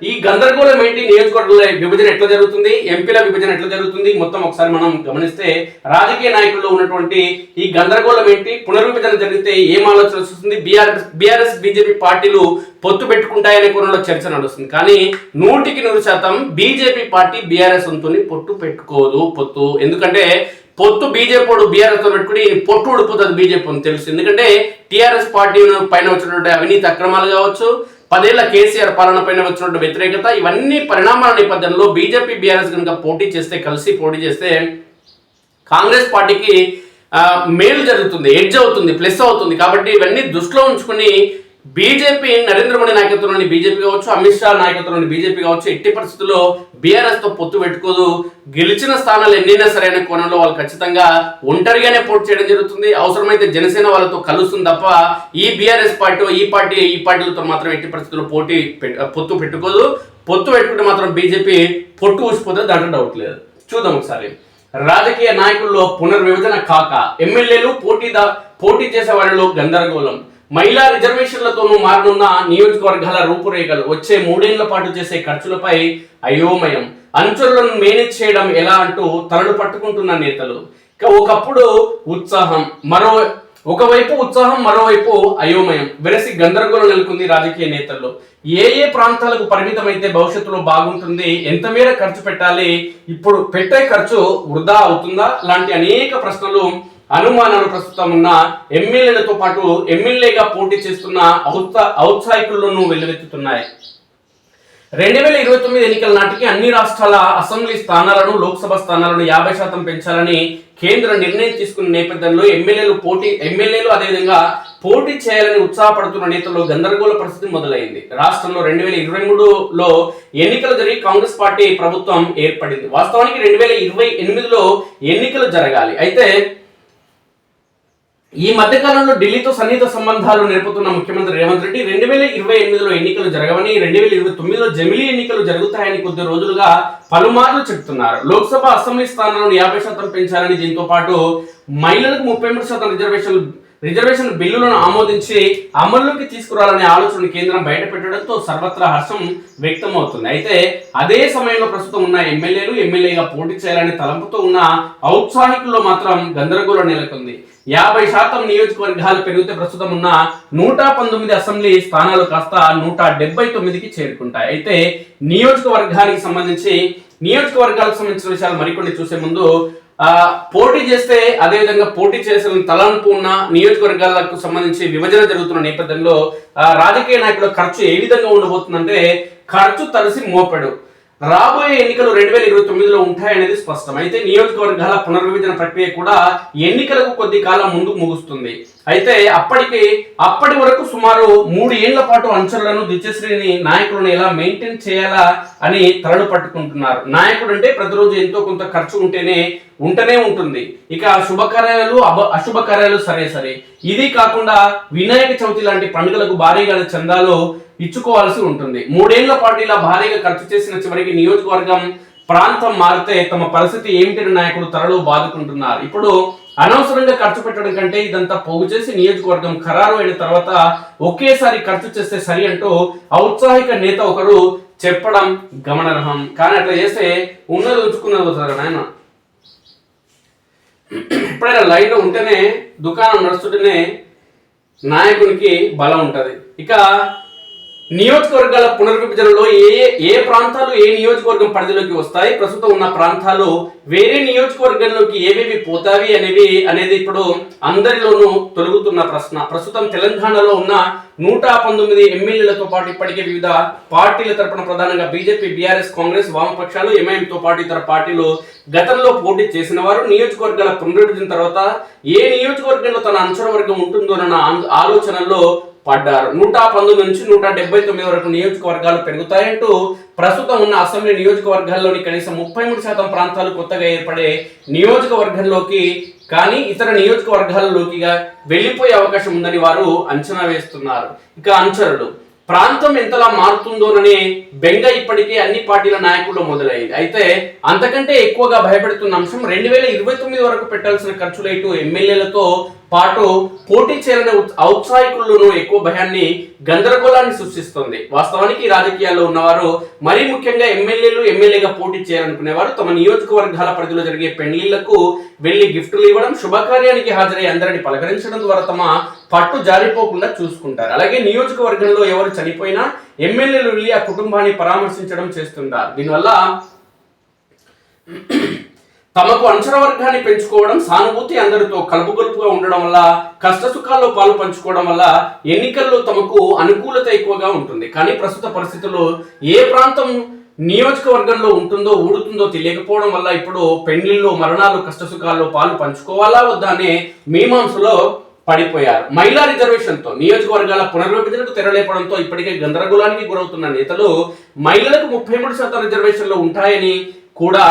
ఈ గందరగోళం ఏంటి, నియోజకవర్గాల విభజన ఎట్లా జరుగుతుంది, ఎంపీల విభజన ఎట్లా జరుగుతుంది, మొత్తం ఒకసారి మనం గమనిస్తే రాజకీయ నాయకుల్లో ఉన్నటువంటి ఈ గందరగోళం ఏంటి, పునర్విభజన జరిగితే ఏం ఆలోచన వస్తుంది, బీఆర్ఎస్ బీజేపీ పార్టీలు పొత్తు పెట్టుకుంటాయనే కోణంలో చర్చ నడుస్తుంది. కానీ 100% బీజేపీ పార్టీ బీఆర్ఎస్ తోని పొత్తు పెట్టుకోదు. ఎందుకంటే పొత్తు బీజేపీ బీఆర్ఎస్ తో పెట్టుకుని పొట్టు ఊడిపోతుంది బీజేపీ అని తెలుసు. ఎందుకంటే టీఆర్ఎస్ పార్టీ పైన వచ్చినటువంటి అవినీతి అక్రమాలు కావచ్చు, 10 ఏళ్ల కేసీఆర్ పాలన పైన వచ్చినటువంటి వ్యతిరేకత, ఇవన్నీ పరిణామాల నేపథ్యంలో బీజేపీ బీఆర్ఎస్ కనుక కలిసి పోటీ చేస్తే కాంగ్రెస్ పార్టీకి మేలు జరుగుతుంది, ఎడ్జ్ అవుతుంది, ప్లస్ అవుతుంది. కాబట్టి ఇవన్నీ దృష్టిలో ఉంచుకుని బీజేపీ నరేంద్ర మోడీ నాయకత్వంలోని బీజేపీ కావచ్చు, అమిత్ షా నాయకత్వంలోని బీజేపీ కావచ్చు ఎట్టి పరిస్థితుల్లో బీఆర్ఎస్ తో పొత్తు పెట్టుకోదు. గెలిచిన స్థానాలు ఎన్నైనా సరైన కోణంలో వాళ్ళు ఖచ్చితంగా ఒంటరిగానే పోటీ చేయడం జరుగుతుంది. అవసరమైతే జనసేన వాళ్ళతో కలుస్తుంది తప్ప ఈ బీఆర్ఎస్ పార్టీ ఈ పార్టీలతో మాత్రం ఎట్టి పరిస్థితుల్లో పొత్తు పెట్టుకోదు. పొత్తు పెట్టుకుంటే మాత్రం బీజేపీ పొట్టు ఊసిపోతుంది, దాంట్లో డౌట్ లేదు. చూద్దాం ఒకసారి. రాజకీయ నాయకుల్లో పునర్విభజన కాక ఎమ్మెల్యేలు పోటీ చేసే వారిలో గందరగోళం, మహిళా రిజర్వేషన్లతోనూ మారనున్న నియోజకవర్గాల రూపురేఖలు, వచ్చే 3 ఏళ్ల పాటు చేసే ఖర్చులపై అయోమయం, అనుచరులను మేనేజ్ చేయడం ఎలా అంటూ తలలు పట్టుకుంటున్న నేతలు. ఒకప్పుడు ఉత్సాహం, మరోవైపు అయోమయం, వెరసి గందరగోళం నెలకొంది రాజకీయ నేతల్లో. ఏ ప్రాంతాలకు పరిమితమైతే భవిష్యత్తులో బాగుంటుంది, ఎంత మేర ఖర్చు పెట్టాలి, ఇప్పుడు పెట్టే ఖర్చు వృధా అవుతుందా లాంటి అనేక ప్రశ్నలు అనుమానాలు ప్రస్తుతం ఉన్న ఎమ్మెల్యేలతో పాటు ఎమ్మెల్యేగా పోటీ చేస్తున్న ఔత్సాహికుల్లోనూ వెల్లువెత్తుతున్నాయి. 2029 ఎన్నికల నాటికి అన్ని రాష్ట్రాల అసెంబ్లీ స్థానాలను లోక్సభ స్థానాలను 50% పెంచాలని కేంద్రం నిర్ణయం తీసుకున్న నేపథ్యంలో ఎమ్మెల్యేలు అదేవిధంగా పోటీ చేయాలని ఉత్సాహపడుతున్న నేతల్లో గందరగోళ పరిస్థితి మొదలైంది. రాష్ట్రంలో 2023లో ఎన్నికలు జరిగి కాంగ్రెస్ పార్టీ ప్రభుత్వం ఏర్పడింది. వాస్తవానికి 2028లో ఎన్నికలు జరగాలి. అయితే ఈ మధ్యకాలంలో ఢిల్లీతో సన్నిహిత సంబంధాలు నేర్పుతున్న ముఖ్యమంత్రి రేవంత్ రెడ్డి 2028లో ఎన్నికలు జరగవని, 2029లో జమిలీ ఎన్నికలు జరుగుతాయని కొద్ది రోజులుగా పలుమార్లు చెబుతున్నారు. లోక్సభ అసెంబ్లీ స్థానాలను 50% పెంచాలని, దీంతో పాటు మహిళలకు 33% రిజర్వేషన్ బిల్లులను ఆమోదించి అమల్లోకి తీసుకురావాలనే ఆలోచన కేంద్రం బయటపెట్టడంతో సర్వత్రా హర్షం వ్యక్తం అవుతుంది. అయితే అదే సమయంలో ప్రస్తుతం ఉన్న ఎమ్మెల్యేగా పోటీ చేయాలని తలంపుతో ఉన్న ఔత్సాహికుల్లో మాత్రం గందరగోళం నెలకొంది. 50% నియోజకవర్గాలు పెరిగితే ప్రస్తుతం ఉన్న 119 అసెంబ్లీ స్థానాలు కాస్త 179కి చేరుకుంటాయి. అయితే నియోజకవర్గానికి సంబంధించి నియోజకవర్గాలకు సంబంధించిన విషయాలు మరికొన్ని చూసే ముందు పోటీ చేస్తే అదేవిధంగా పోటీ చేసిన తలంపు ఉన్న నియోజకవర్గాలకు సంబంధించి విభజన జరుగుతున్న నేపథ్యంలో రాజకీయ నాయకుల ఖర్చు ఏ విధంగా ఉండబోతుందంటే ఖర్చు తలసి మోపెడు. రాబోయే ఎన్నికలు 2029లో ఉంటాయనేది స్పష్టం. అయితే నియోజకవర్గాల పునర్విభజన ప్రక్రియ కూడా ఎన్నికలకు కొద్ది కాలం ముందు ముగుస్తుంది. అయితే అప్పటి వరకు సుమారు 3 ఏళ్ల పాటు అంచనాలను దిత్యశ్రీని నాయకులను ఎలా మెయింటైన్ చేయాలా అని తలలు పట్టుకుంటున్నారు. నాయకుడు అంటే ప్రతిరోజు ఎంతో కొంత ఖర్చు ఉంటూనే ఉంటుంది. ఇక శుభకార్యాలు అశుభకార్యాలు సరే ఇది కాకుండా వినాయక చవితి లాంటి పండుగలకు భారీగా చందాలు ఇచ్చుకోవాల్సి ఉంటుంది. 3 ఏళ్ల పాటు ఇలా భారీగా ఖర్చు చేసిన చివరికి నియోజకవర్గం ప్రాంతం మారితే తమ పరిస్థితి ఏమిటని నాయకులు తరలో బాదుకుంటున్నారు. ఇప్పుడు అనవసరంగా ఖర్చు పెట్టడం కంటే ఇదంతా పోగు చేసి నియోజకవర్గం ఖరారు అయిన తర్వాత ఒకేసారి ఖర్చు చేస్తే సరి అంటూ ఔత్సాహిక నేత ఒకరు చెప్పడం గమనార్హం. కానీ అట్లా చేస్తే ఉన్నది ఉంచుకున్నది అవుతారు నాయన. ఎప్పుడైనా లైన్లో ఉంటేనే దుకాణం నడుస్తుంటేనే నాయకునికి బలం ఉంటది. ఇక నియోజకవర్గాల పునర్విభజనలో ఏ ప్రాంతాలు ఏ నియోజకవర్గం పరిధిలోకి వస్తాయి, ప్రస్తుతం ఉన్న ప్రాంతాలు వేరే నియోజకవర్గంలోకి ఏవేవి పోతావి అనేది ఇప్పుడు అందరిలోనూ తొలుగుతున్న ప్రశ్న. ప్రస్తుతం తెలంగాణలో ఉన్న 119 ఎమ్మెల్యేలతో పాటు ఇప్పటికే వివిధ పార్టీల తరపున ప్రధానంగా బీజేపీ, బీఆర్ఎస్, కాంగ్రెస్, వామపక్షాలు, ఎంఐఎంతో పాటు ఇతర పార్టీలు గతంలో పోటీ చేసిన వారు నియోజకవర్గాల పునర్విభజన తర్వాత ఏ నియోజకవర్గంలో తన అంచనా వర్గం ఉంటుందోనన్న ఆలోచనల్లో పడ్డారు. 119 నుంచి 179 వరకు నియోజకవర్గాలు పెరుగుతాయంటూ ప్రస్తుతం ఉన్న అసెంబ్లీ నియోజకవర్గాల్లోని కనీసం 33% ప్రాంతాలు కొత్తగా ఏర్పడే నియోజకవర్గంలోకి కానీ ఇతర నియోజకవర్గాలలోకిగా వెళ్లిపోయే అవకాశం ఉందని వారు అంచనా వేస్తున్నారు. ఇక అంచనాలు ప్రాంతం ఎంతలా మారుతుందోననే బెంగ ఇప్పటికే అన్ని పార్టీల నాయకుల్లో మొదలైంది. అయితే అంతకంటే ఎక్కువగా భయపెడుతున్న అంశం 2029 వరకు పెట్టాల్సిన ఖర్చులు ఇటు ఎమ్మెల్యేలతో పాటు పోటీ చేయాలనే ఔత్సాహికుల్లోనూ ఎక్కువ భయాన్ని, గందరగోళాన్ని సృష్టిస్తుంది. వాస్తవానికి రాజకీయాల్లో ఉన్నవారు మరీ ముఖ్యంగా ఎమ్మెల్యేగా పోటీ చేయాలనుకునేవారు తమ నియోజకవర్గాల పరిధిలో జరిగే పెళ్లిళ్లకు వెళ్లి గిఫ్టులు ఇవ్వడం, శుభకార్యానికి హాజరై అందరిని పలకరించడం ద్వారా తమ పట్టు జారిపోకుండా చూసుకుంటారు. అలాగే నియోజకవర్గంలో ఎవరు చనిపోయినా ఎమ్మెల్యేలు వెళ్లి ఆ కుటుంబాన్ని పరామర్శించడం చేస్తుంటారు. దీనివల్ల తమకు అంచనా వర్గాన్ని పెంచుకోవడం, సానుభూతి, అందరితో కలుపుగొలుపుగా ఉండడం వల్ల, కష్ట సుఖాల్లో పాలు పంచుకోవడం వల్ల ఎన్నికల్లో తమకు అనుకూలత ఎక్కువగా ఉంటుంది. కానీ ప్రస్తుత పరిస్థితుల్లో ఏ ప్రాంతం నియోజకవర్గంలో ఉంటుందో ఊడుతుందో తెలియకపోవడం వల్ల ఇప్పుడు పెళ్లిళ్ళు, మరణాలు, కష్ట సుఖాల్లో పాలు పంచుకోవాలా వద్దా అనే మీమాంసలో పడిపోయారు. మహిళా రిజర్వేషన్తో నియోజకవర్గాల పునర్విభజనకు తెరలేపడంతో ఇప్పటికే గందరగోళానికి గురవుతున్న నేతలు మహిళలకు 33% రిజర్వేషన్లు ఉంటాయని కూడా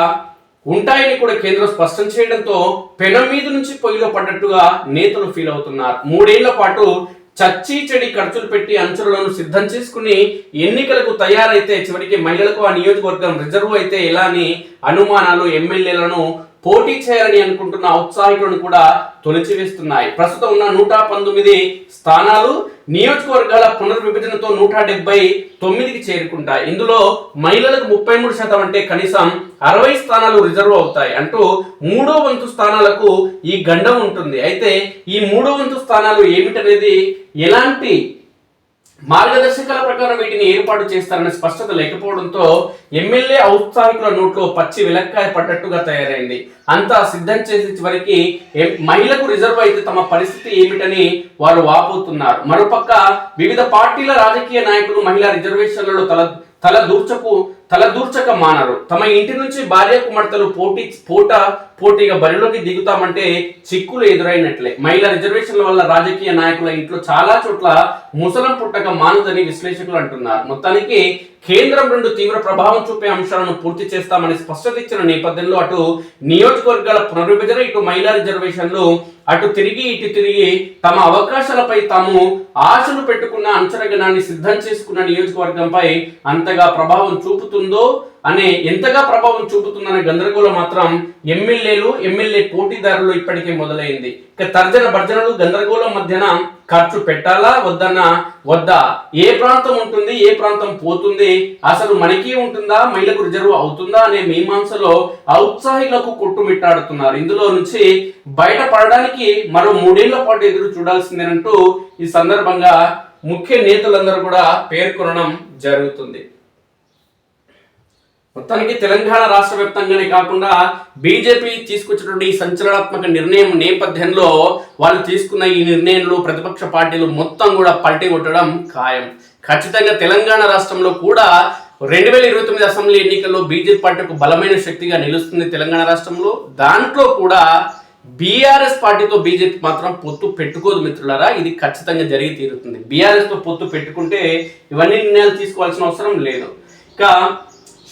కేంద్రం స్పష్టం చేయడంతో పెనం మీద నుంచి పొయ్యిలో పడ్డట్టుగా నేతలు ఫీల్ అవుతున్నారు. 3 ఏళ్ల పాటు చచ్చి చెడి ఖర్చులు పెట్టి అంచనాలను సిద్ధం చేసుకుని ఎన్నికలకు తయారైతే చివరికి మహిళలకు ఆ నియోజకవర్గం రిజర్వ్ అయితే ఎలా అని అనుమానాలు ఎమ్మెల్యేలను పోటీ చేయాలని అనుకుంటున్న ఔత్సాహికులను కూడా తొలిచివేస్తున్నాయి. ప్రస్తుతం ఉన్న 119 స్థానాలు నియోజకవర్గాల పునర్విభజనతో 179కి చేరుకుంటాయి. ఇందులో మహిళలకు 33% అంటే కనీసం 60 స్థానాలు రిజర్వ్ అవుతాయి అంటూ 3వ వంతు స్థానాలకు ఈ గండం ఉంటుంది. అయితే ఈ 3వ వంతు స్థానాలు ఏమిటనేది ఎలాంటి మార్గదర్శకాల ప్రకారం వీటిని ఏర్పాటు చేస్తారనే స్పష్టత లేకపోవడంతో ఎమ్మెల్యే ఔత్సాహికుల నోట్లో పచ్చి విలక్కాయ పడ్డట్టుగా తయారైంది. అంతా సిద్ధం చేసి చివరికి మహిళకు రిజర్వ్ అయితే తమ పరిస్థితి ఏమిటని వారు వాపోతున్నారు. మరోపక్క వివిధ పార్టీల రాజకీయ నాయకులు మహిళా రిజర్వేషన్లలో తల దూర్చక మానరు. తమ ఇంటి నుంచి భార్య కుమార్తెలు పోటీగా బరిలోకి దిగుతామంటే చిక్కులు ఎదురైనట్లే. మహిళా రిజర్వేషన్ల వల్ల రాజకీయ నాయకుల ఇంట్లో చాలా చోట్ల ముసలం పుట్టక మానదని విశ్లేషకులు అంటున్నారు. మొత్తానికి కేంద్రం 2 తీవ్ర ప్రభావం చూపే అంశాలను పూర్తి చేస్తామని స్పష్టత ఇచ్చిన నేపథ్యంలో అటు నియోజకవర్గాల పునర్విభజన, ఇటు మహిళా రిజర్వేషన్లు, అటు తిరిగి ఇటు తిరిగి తమ అవకాశాలపై తాము ఆశలు పెట్టుకున్న అంచనాగణాన్ని సిద్ధం చేసుకున్న నియోజకవర్గంపై ఎంతగా ప్రభావం చూపుతుందనే గందరగోళం మాత్రం ఎమ్మెల్యే పోటీదారులు ఇప్పటికే మొదలైంది. ఇక తర్జన భర్జనలు, గందరగోళం మధ్యన ఖర్చు పెట్టాలా వద్దా, ఏ ప్రాంతం ఉంటుంది, ఏ ప్రాంతం పోతుంది, అసలు మనకి ఉంటుందా, మహిళకు రిజర్వ్ అవుతుందా అనే మీమాంసలో ఔత్సాహికులకు కొట్టుమిట్టాడుతున్నారు. ఇందులో నుంచి బయటపడడానికి మరో 3 ఏళ్ల పాటు ఎదురు చూడాల్సిందేనంటూ ఈ సందర్భంగా ముఖ్య నేతలందరూ కూడా పేర్కొనడం జరుగుతుంది. మొత్తానికి తెలంగాణ రాష్ట్ర వ్యాప్తంగానే కాకుండా బీజేపీ తీసుకొచ్చినటువంటి ఈ సంచలనాత్మక నిర్ణయం నేపథ్యంలో వాళ్ళు తీసుకున్న ఈ నిర్ణయంలో ప్రతిపక్ష పార్టీలు మొత్తం కూడా పల్టీ కొట్టడం ఖాయం. ఖచ్చితంగా తెలంగాణ రాష్ట్రంలో కూడా 2029 అసెంబ్లీ ఎన్నికల్లో బీజేపీ పార్టీకు బలమైన శక్తిగా నిలుస్తుంది తెలంగాణ రాష్ట్రంలో. దాంట్లో కూడా బీఆర్ఎస్ పార్టీతో బీజేపీ మాత్రం పొత్తు పెట్టుకోదు మిత్రులారా. ఇది ఖచ్చితంగా జరిగి తీరుతుంది. బీఆర్ఎస్ తో పొత్తు పెట్టుకుంటే ఇవన్నీ నిర్ణయాలు తీసుకోవాల్సిన అవసరం లేదు. ఇక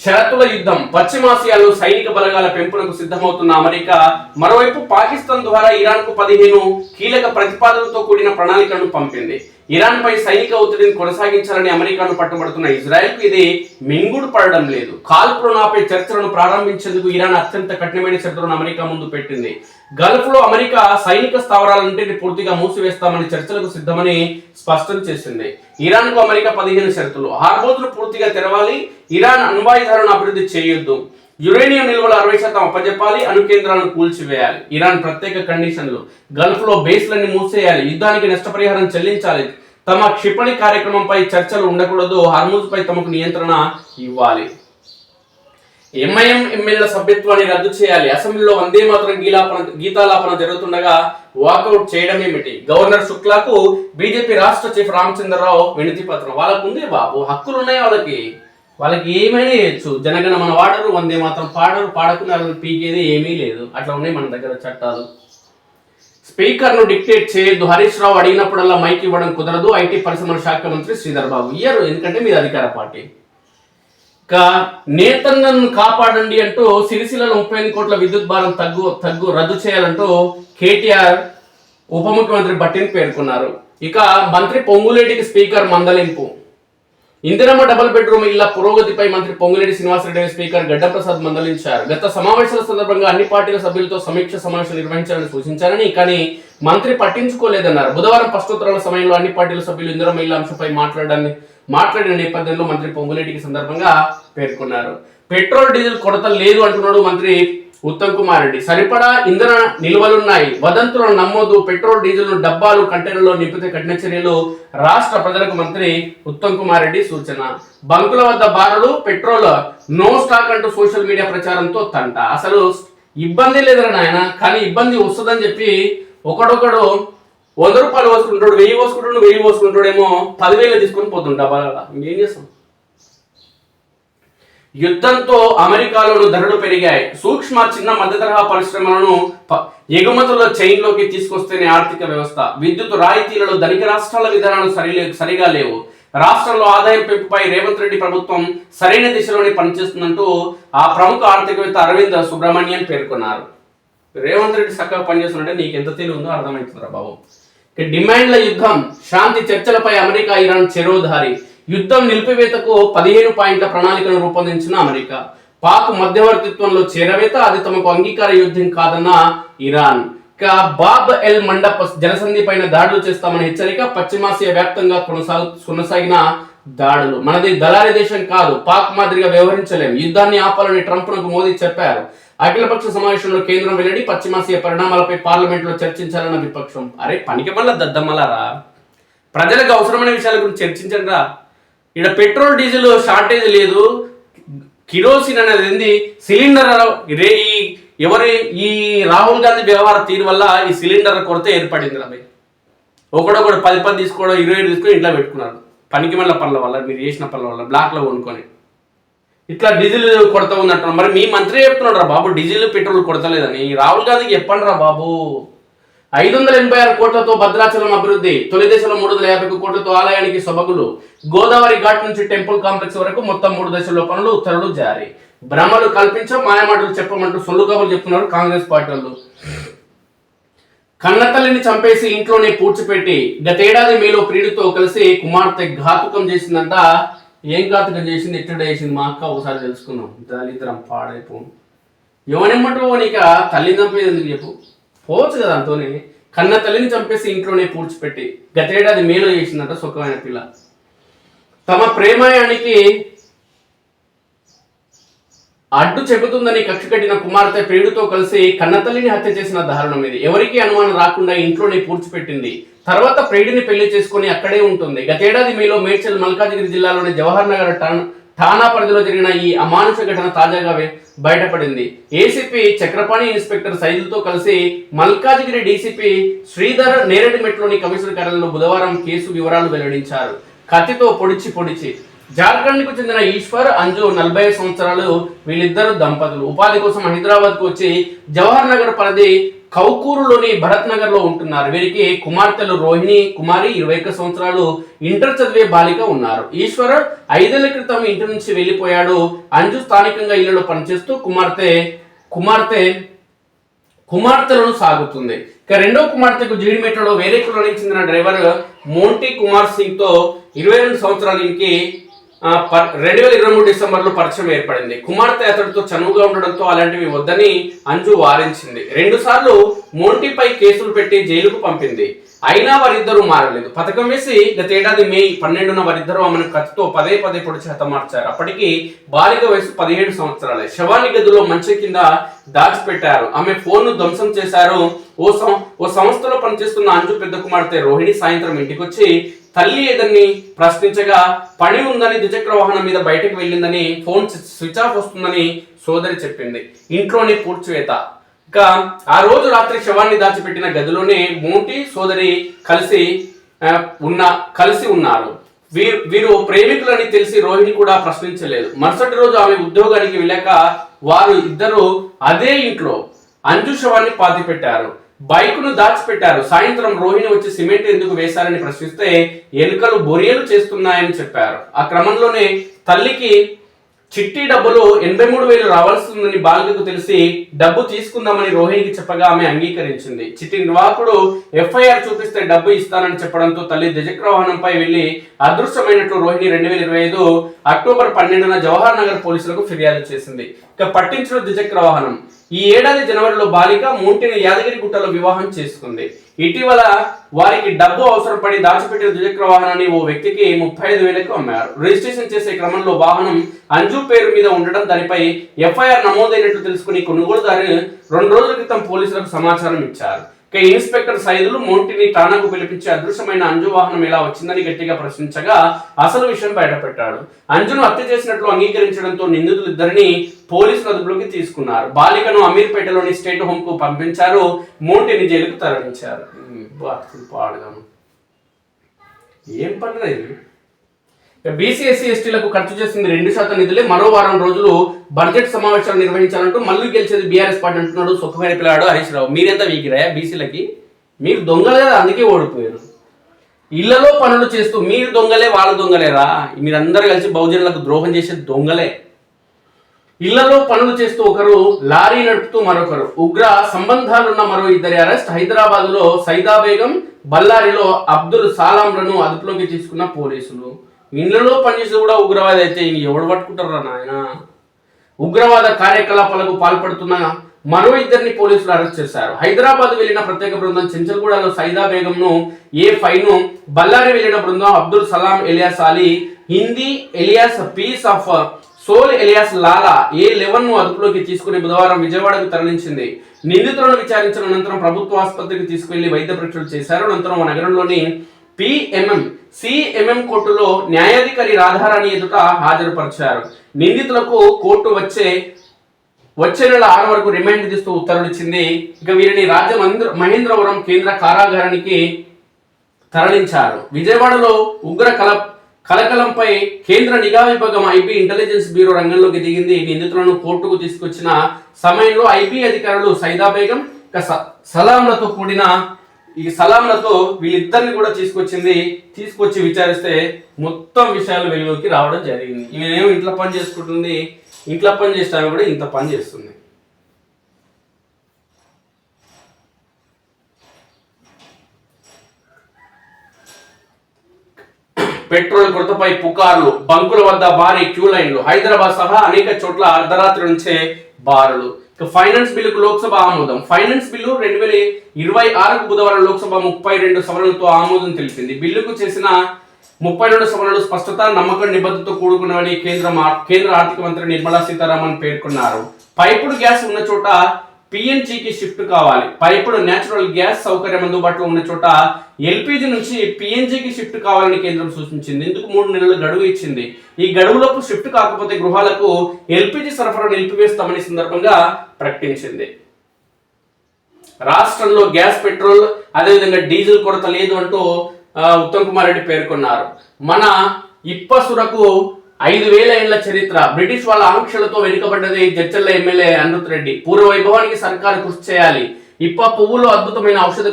షరతుల యుద్ధం, పశ్చిమాసియాలో సైనిక బలగాల పెంపునకు సిద్ధమవుతున్న అమెరికా, మరోవైపు పాకిస్తాన్ ద్వారా ఇరాన్కు 15 కీలక ప్రతిపాదనలతో కూడిన ప్రణాళికలను పంపింది. ఇరాన్ పై సైనిక ఒత్తిడిని కొనసాగించాలని అమెరికాను పట్టుబడుతున్న ఇజ్రాయెల్కు ఇది మింగుడు పడడం లేదు. కాల్పులను ఆపే చర్చలను ప్రారంభించేందుకు ఇరాన్ అత్యంత కఠినమైన షరతులను అమెరికా ముందు పెట్టింది. గల్ఫ్ లో అమెరికా సైనిక స్థావరాలన్నింటినీ పూర్తిగా మూసివేస్తామని చర్చలకు సిద్ధమని స్పష్టం చేసింది. ఇరాన్ కు అమెరికా 15 షరతులు. హార్మోజ్ను పూర్తిగా తెరవాలి, ఇరాన్ అణ్వాయుధాలను అభివృద్ధి చేయొద్దు, యురేనియం నిల్వలు 60% అప్పజెప్పాలి, అణు కేంద్రాలను కూల్చివేయాలి. ఇరాన్ ప్రత్యేక కండిషన్లు, గల్ఫ్ లో బేస్లన్నీ మూసేయాలి, యుద్ధానికి నష్టపరిహారం చెల్లించాలి, తమ క్షిపణి కార్యక్రమంపై చర్చలు ఉండకూడదు, హార్మూజ్ పై తమకు నియంత్రణ ఇవ్వాలి, ఎంఐఎం ఎమ్మెల్యేల సభ్యత్వాన్ని రద్దు చేయాలి, అసెంబ్లీలో వందే మాత్రం గీతాలాపన జరుగుతుండగా వాకౌట్ చేయడం ఏమిటి. గవర్నర్ శుక్లాకు బీజేపీ రాష్ట్ర చీఫ్ రామచంద్రరావు వినతి పత్రం. వాళ్ళకు ఉంది బాబు, హక్కులు ఉన్నాయి వాళ్ళకి ఏమైనా చేయొచ్చు. జనగణ మన వాడరు, వందే మాత్రం పాడకుండా పీకేది ఏమీ లేదు. అట్లా ఉన్నాయి మన దగ్గర చట్టాలు. స్పీకర్ ను డిక్టేట్ చేయొద్దు, హరీష్ రావు అడిగినప్పుడల్లా మైక్ ఇవ్వడం కుదరదు, ఐటీ పరిశ్రమల శాఖ మంత్రి శ్రీధర్ బాబు. ఇయ్యరు, ఎందుకంటే మీది అధికార పార్టీ. ఇక నేతన్నను కాపాడండి అంటూ సిరిసిల్లలో 38 కోట్ల విద్యుత్ భారం రద్దు చేయాలంటూ కేటీఆర్ ఉప ముఖ్యమంత్రి భట్టిని పేర్కొన్నారు. ఇక మంత్రి పొంగులేటికి స్పీకర్ మందలింపు. ఇందిరమ్మ డబుల్ బెడ్రూమ్ ఇళ్ల పురోగతిపై మంత్రి పొంగులేటి శ్రీనివాసరెడ్డి స్పీకర్ గడ్డప్రసాద్ మందలించారు. గత సమావేశాల సందర్భంగా అన్ని పార్టీల సభ్యులతో సమీక్ష సమావేశం నిర్వహించాలని సూచించారని, కానీ మంత్రి పట్టించుకోలేదన్నారు. బుధవారం ప్రశ్నోత్తరాల సమయంలో అన్ని పార్టీల సభ్యులు ఇందిరమ్మ ఇళ్ల అంశంపై మాట్లాడిన నేపథ్యంలో మంత్రి పొంగులేటికి సందర్భంగా పేర్కొన్నారు. పెట్రోల్ డీజిల్ కొరత లేదు అంటున్నాడు మంత్రి ఉత్తమ్ కుమార్ రెడ్డి. సరిపడా ఇంధన నిల్వలున్నాయి, వదంతులను నమ్మొద్దు, పెట్రోల్ డీజిల్ డబ్బాలు కంటైనర్లో నింపితే కఠిన చర్యలు, రాష్ట్ర ప్రజలకు మంత్రి ఉత్తమ్ కుమార్ రెడ్డి సూచన. బంకుల వద్ద బారులు, పెట్రోల్ నో స్టాక్ అంటూ సోషల్ మీడియా ప్రచారంతో తంట. అసలు ఇబ్బంది లేదురా నాయన, కానీ ఇబ్బంది వస్తుందని చెప్పి ఒకడొకడు 100 రూపాయలు పోసుకుంటాడు, 1000 పోసుకుంటాడు, 1000 పోసుకుంటాడేమో 10,000 తీసుకొని పోతుంటా. ఏం చేస్తాం? యుద్ధంతో అమెరికాలోని ధరలు పెరిగాయి. సూక్ష్మ చిన్న మధ్య తరహా పరిశ్రమలను ఎగుమతుల చైన్లోకి తీసుకొస్తేనే ఆర్థిక వ్యవస్థ. విద్యుత్ రాయితీలలో ధనిక రాష్ట్రాల విధానాలు సరిగా లేవు. రాష్ట్రంలో ఆదాయం పెంపుపై రేవంత్ రెడ్డి ప్రభుత్వం సరైన దిశలోనే పనిచేస్తుందంటూ ఆ ప్రముఖ ఆర్థికవేత్త అరవింద్ సుబ్రహ్మణ్యన్ పేర్కొన్నారు. రేవంత్ రెడ్డి చక్కగా పనిచేస్తున్నట్టే నీకు ఎంత తెలివి ఉందో అర్థమవుతుందిరా బాబు. డిమాండ్ల యుద్ధం, శాంతి చర్చలపై అమెరికా ఇరాన్ చెరోధారి. యుద్ధం నిలిపివేతకు 15 పాయింట్ల ప్రణాళికను రూపొందించిన అమెరికా. పాక్ మధ్యవర్తిత్వంలో చేరవేత, అది తమకు అంగీకార యుద్ధం కాదన్న ఇరాన్. బాబ్ ఎల్ మండప్ జలసంధి పైన దాడులు చేస్తామని హెచ్చరిక. పశ్చిమాసియా వ్యాప్తంగా కొనసాగిన దాడులు. మనది దళారీ దేశం కాదు, పాక్ మాదిరిగా వ్యవహరించలేం, యుద్ధాన్ని ఆపాలని ట్రంప్కు మోదీ చెప్పారు. అఖిలపక్ష సమావేశంలో కేంద్రం వెల్లడి. పశ్చిమాసియా పరిణామాలపై పార్లమెంట్ లో చర్చించాలన్న విపక్షం. అరే పనికి మళ్ళా దద్దమ్మలారా, ప్రజలకు అవసరమైన విషయాల గురించి చర్చించండి రా. ఇక్కడ పెట్రోల్ డీజిల్ షార్టేజ్ లేదు, కిరోసిన్ అనేది ఏంది, సిలిండర్ ఈ రాహుల్ గాంధీ వ్యవహార తీరు వల్ల ఈ సిలిండర్ కొరత ఏర్పడింది రా. ఒకడొకడు 10 తీసుకోవడం, 20 తీసుకొని ఇంట్లో పెట్టుకున్నారు. పనికి మళ్ళీ పనుల వల్ల, మీరు చేసిన పనుల వల్ల బ్లాక్ లో కొనుక్కొని ఇట్లా డీజిల్ కొరత ఉందంటున్నారు. మరి మీ మంత్రి చెప్తున్నాడు రా బాబు డీజిల్ పెట్రోల్ కొరతలేదని. రాహుల్ గాంధీకి చెప్పండి రా బాబు. 586 కోట్లతో భద్రాచలం అభివృద్ధి. తొలి దశలో 350 కోట్లతో ఆలయానికి సొబగులు. గోదావరి ఘాట్ నుంచి టెంపుల్ కాంప్లెక్స్ వరకు మొత్తం 3 దశల్లో పనులు, ఉత్తర్వులు జారీ. భ్రమలు కల్పించం, మాయమాటలు చెప్పమంటూ సొల్లు కబులు చెప్తున్నారు కాంగ్రెస్ పార్టీ వాళ్ళు. కన్నతల్లిని చంపేసి ఇంట్లోనే పూడ్చిపెట్టి గతేడాది మేలో ప్రియుడితో కలిసి కుమార్తె ఘాతుకం చేసిందంట. ఏం ఘాతుకం చేసింది, ఎక్కడ చేసింది మా అక్క ఒకసారి తెలుసుకున్నాం. దళిద్రం పాడైపో. ఎవనెమ్మటో నీక తల్లిని చంపేది ఎందుకు చెప్పు, పోవచ్చు కదా అంతోనే. కన్న తల్లిని చంపేసి ఇంట్లోనే పూడ్చిపెట్టి గతేడాది మేలో చేసిందంట సుఖమైన పిల్ల. తమ ప్రేమాయానికి అడ్డు చెబుతుందని కక్ష కట్టిన కుమార్తె ప్రియుడితో కలిసి కన్నతల్లిని హత్య చేసిన దారుణం ఇది. ఎవరికి అనుమానం రాకుండా ఇంట్లోనే పూడ్చిపెట్టింది. తర్వాత ప్రియుడిని పెళ్లి చేసుకుని అక్కడే ఉంటుంది. గతేడాది మేలో మేడ్చల్ మల్కాజిగిరి జిల్లాలోని జవహర్ నగర్ ఠాణా పరిధిలో జరిగిన ఈ అమానుష ఘటన తాజాగా బయటపడింది. ఏసీపీ చక్రపాణి ఇన్స్పెక్టర్ సైదులతో కలిసి మల్కాజిగిరి డీసీపీ శ్రీధర్ నేరేడుమెట్లోని కమిషనర్ కార్యాలయంలో బుధవారం కేసు వివరాలు వెల్లడించారు. కత్తితో పొడిచి జార్ఖండ్కు చెందిన ఈశ్వర్, అంజు 40 సంవత్సరాలు వీళ్ళిద్దరు దంపతులు ఉపాధి కోసం హైదరాబాద్కు వచ్చి జవహర్ నగర్ పరిధి కౌకూరులోని భరత్ నగర్ లో ఉంటున్నారు. వీరికి కుమార్తెలు రోహిణి కుమారి 21 సంవత్సరాలు ఇంటర్ చదివే బాలిక ఉన్నారు. ఈశ్వర్ 5 ఏళ్ల క్రితం ఇంటి నుంచి వెళ్లిపోయాడు. అంజు స్థానికంగా ఇళ్లలో పనిచేస్తూ కుమార్తెలను సాగుతుంది. ఇక రెండో కుమార్తెకు జీడిమెట్లలో వేరే కులానికి చెందిన డ్రైవర్ మోంటీ కుమార్ సింగ్ తో 22 సంవత్సరాలకి 2023 డిసెంబర్లో పరిచయం ఏర్పడింది. కుమార్తె అతడితో చనువుగా ఉండడంతో అలాంటివి వద్దని అంజు వారించింది. 2 సార్లు మోంటీపై కేసులు పెట్టి జైలుకు పంపింది. అయినా వారిద్దరూ మారలేదు. పథకం వేసి గత ఏడాది మే 12న వారిద్దరూ ఆమెను కత్తితో పదే పొడిచి హతమార్చారు. అప్పటికి బాలిక వయసు 17 సంవత్సరాలే. శవాన్ని గదిలో మంచం కింద దాచిపెట్టారు. ఆమె ఫోన్ ను ధ్వంసం చేశారు. ఓ సంస్థలో పనిచేస్తున్న అంజు పెద్ద కుమార్తె రోహిణి సాయంత్రం ఇంటికి వచ్చి తల్లి ఏదని ప్రశ్నించగా పని ఉందని ద్విచక్ర వాహనం మీద బయటకు వెళ్ళిందని, ఫోన్ స్విచ్ ఆఫ్ వస్తుందని సోదరి చెప్పింది. ఇంట్లోనే పూడ్చివేత. ఇక ఆ రోజు రాత్రి శవాన్ని దాచిపెట్టిన గదిలోనే మోంటీ సోదరి కలిసి ఉన్నారు. వీరు ప్రేమికులని తెలిసి రోహిణి కూడా ప్రశ్నించలేదు. మరుసటి రోజు ఆమె ఉద్యోగానికి వెళ్ళాక వారు ఇద్దరు అదే ఇంట్లో అంజు శవాన్ని పాతిపెట్టారు. బైకును దాచిపెట్టారు. సాయంత్రం రోహిణి వచ్చి సిమెంట్ ఎందుకు వేశారని ప్రశ్నిస్తే ఎలుకలు బొరియలు చేస్తున్నాయని చెప్పారు. ఆ క్రమంలోనే తల్లికి చిట్టి డబ్బులు 83,000 రావాల్సిందని బాలికకు తెలిసి డబ్బు తీసుకుందామని రోహిణికి చెప్పగా ఆమె అంగీకరించింది. చిట్టి నిర్వాహకుడు ఎఫ్ఐఆర్ చూపిస్తే డబ్బు ఇస్తానని చెప్పడంతో తల్లి ద్విచక్ర వాహనంపై వెళ్లి అదృశ్యమైనట్లు రోహిణి 2025 అక్టోబర్ 12న జవహర్ నగర్ పోలీసులకు ఫిర్యాదు చేసింది. ఇక పట్టించిన ద్విచక్ర వాహనం. ఈ ఏడాది జనవరిలో బాలిక మోంటీని యాదగిరి గుట్టలో వివాహం చేసుకుంది. ఇటీవల వారికి డబ్బు అవసరం పడి దాచిపెట్టిన ద్విచక్ర వాహనాన్ని ఓ వ్యక్తికి 35,000కు అమ్మారు. రిజిస్ట్రేషన్ చేసే క్రమంలో వాహనం అంజు పేరు మీద ఉండడం, దానిపై ఎఫ్ఐఆర్ నమోదైనట్లు తెలుసుకుని కొనుగోలుదారు 2 రోజుల క్రితం పోలీసులకు సమాచారం ఇచ్చారు. ఇక ఇన్స్పెక్టర్ సైదులు మోంటీని ఠాణాకు పిలిపించి అదృశ్యమైన అంజు వాహనం ఎలా వచ్చిందని గట్టిగా ప్రశ్నించగా అసలు విషయం బయటపెట్టాడు. అంజును హత్య చేసినట్లు అంగీకరించడంతో నిందితులిద్దరిని పోలీసులు అదుపులోకి తీసుకున్నారు. బాలికను అమీర్పేటలోని స్టేట్ హోమ్ కు పంపించారు. మోంటీని జైలుకు తరలించారు. ఏం పనిరా ఇది? బీసీ ఎస్సీ ఎస్టీలకు ఖర్చు చేసింది 2% నిధులే. మరో వారం రోజులు బడ్జెట్ సమావేశాలు నిర్వహించాలంటూ మళ్ళీ గెలిచేది బీఆర్ఎస్ పార్టీ అంటున్నాడు సొక్కమైన పిల్లాడు హరీష్ రావు. మీరెంత వీకిరా బీసీలకి? మీరు దొంగలే కదా, అందుకే ఓడిపోయారు. ఇళ్లలో పనులు చేస్తూ మీరు దొంగలే, వాళ్ళ దొంగలేరా? మీరందరూ కలిసి బహుజనులకు ద్రోహం చేసే దొంగలే. ఇళ్లలో పనులు చేస్తూ ఒకరు, లారీ నడుపుతూ మరొకరు, ఉగ్ర సంబంధాలున్న మరో 2 అరెస్ట్. హైదరాబాద్ లో సైదా బేగం, బళ్ళారిలో అబ్దుల్ సలాంలను అదుపులోకి తీసుకున్న పోలీసులు. ఇళ్లలో పనిచేసి కూడా ఉగ్రవాది అయితే ఎవడు పట్టుకుంటారా నాయన? ఉగ్రవాద కార్యకలాపాలకు పాల్పడుతున్న మరో 2 పోలీసులు అరెస్ట్ చేశారు. హైదరాబాద్ వెళ్లిన ప్రత్యేక బృందం చెంచల్గూడలో సైదా బేగంను A5ను, బళ్ళారి వెళ్లిన బృందం Abdul Salam alias Ali, Hindi alias peace of soul alias Lala A11ను అదుపులోకి తీసుకుని బుధవారం విజయవాడకు తరలించింది. నిందితులను విచారించిన అనంతరం ప్రభుత్వ ఆసుపత్రికి తీసుకువెళ్లి వైద్య పరీక్షలు చేశారు. అనంతరం నగరంలోని సిఎంఎం కోర్టులో న్యాయాధికారి రాధారాణి ఎదుట హాజరుపరిచారు. నిందితులకు కోర్టు వచ్చే నెల 6 వరకు రిమాండ్ విధిస్తూ ఉత్తర్వులు ఇచ్చింది. ఇక వీరిని మహేంద్రవరం కేంద్ర కారాగారానికి తరలించారు. విజయవాడలో ఉగ్ర కలకలంపై కేంద్ర నిఘా విభాగం ఐబీ ఇంటెలిజెన్స్ బ్యూరో రంగంలోకి దిగింది. నిందితులను కోర్టుకు తీసుకొచ్చిన సమయంలో ఐబీ అధికారులు సైదా బేగం సలాంలతో వీళ్ళిద్దరిని కూడా తీసుకొచ్చి విచారిస్తే మొత్తం విషయాలు వెలుగులోకి రావడం జరిగింది. ఈమెనేమో ఇంట్లో పని చేసుకుంటుంది, ఇంట్లో పని చేస్తే కూడా ఇంత పని చేస్తుంది. పెట్రోల్ కొరతపై పుకార్లు, బంకుల వద్ద భారీ క్యూ లైన్లు. హైదరాబాద్ సహా అనేక చోట్ల అర్ధరాత్రి నుంచే బారులు. ఫైనాన్స్ బిల్లుకు లోక్సభ ఆమోదం. ఫైనాన్స్ బిల్లు 2026కు బుధవారం లోక్సభ 32 సవరణలతో ఆమోదం తెలిపింది. బిల్లుకు చేసిన 32 సవరణలు స్పష్టత, నమ్మకం, నిబద్ధతతో కూడుకున్నవని కేంద్ర ఆర్థిక మంత్రి నిర్మలా సీతారామన్ పేర్కొన్నారు. పైపుడు గ్యాస్ ఉన్న చోట పిఎన్జికి షిఫ్ట్ కావాలి. పైపుడు న్యాచురల్ గ్యాస్ సౌకర్యం అందుబాటులో ఉన్న చోట ఎల్పిజి నుంచి పిఎన్జికి షిఫ్ట్ కావాలని కేంద్రం సూచించింది. ఇందుకు 3 నెలల గడువు ఇచ్చింది. ఈ గడువులోపు షిఫ్ట్ కాకపోతే గృహాలకు ఎల్పిజి సరఫరా నిలిపివేస్తామని సందర్భంగా ప్రకటించింది. రాష్ట్రంలో గ్యాస్, పెట్రోల్ అదేవిధంగా డీజిల్ కొరత లేదు అంటూ ఉత్తమ్ కుమార్ రెడ్డి పేర్కొన్నారు. మన ఇప్పసురకు 5,000 ఏళ్ల చరిత్ర, బ్రిటిష్ వాళ్ళ ఆంక్షలతో వెనుకబడ్డది జడ్చర్ల ఎమ్మెల్యే అనిరుత్ రెడ్డి. పూర్వ వైభవానికి సర్కారు కృషి చేయాలి. ఇప్ప పువ్వులో అద్భుతమైన ఔషధ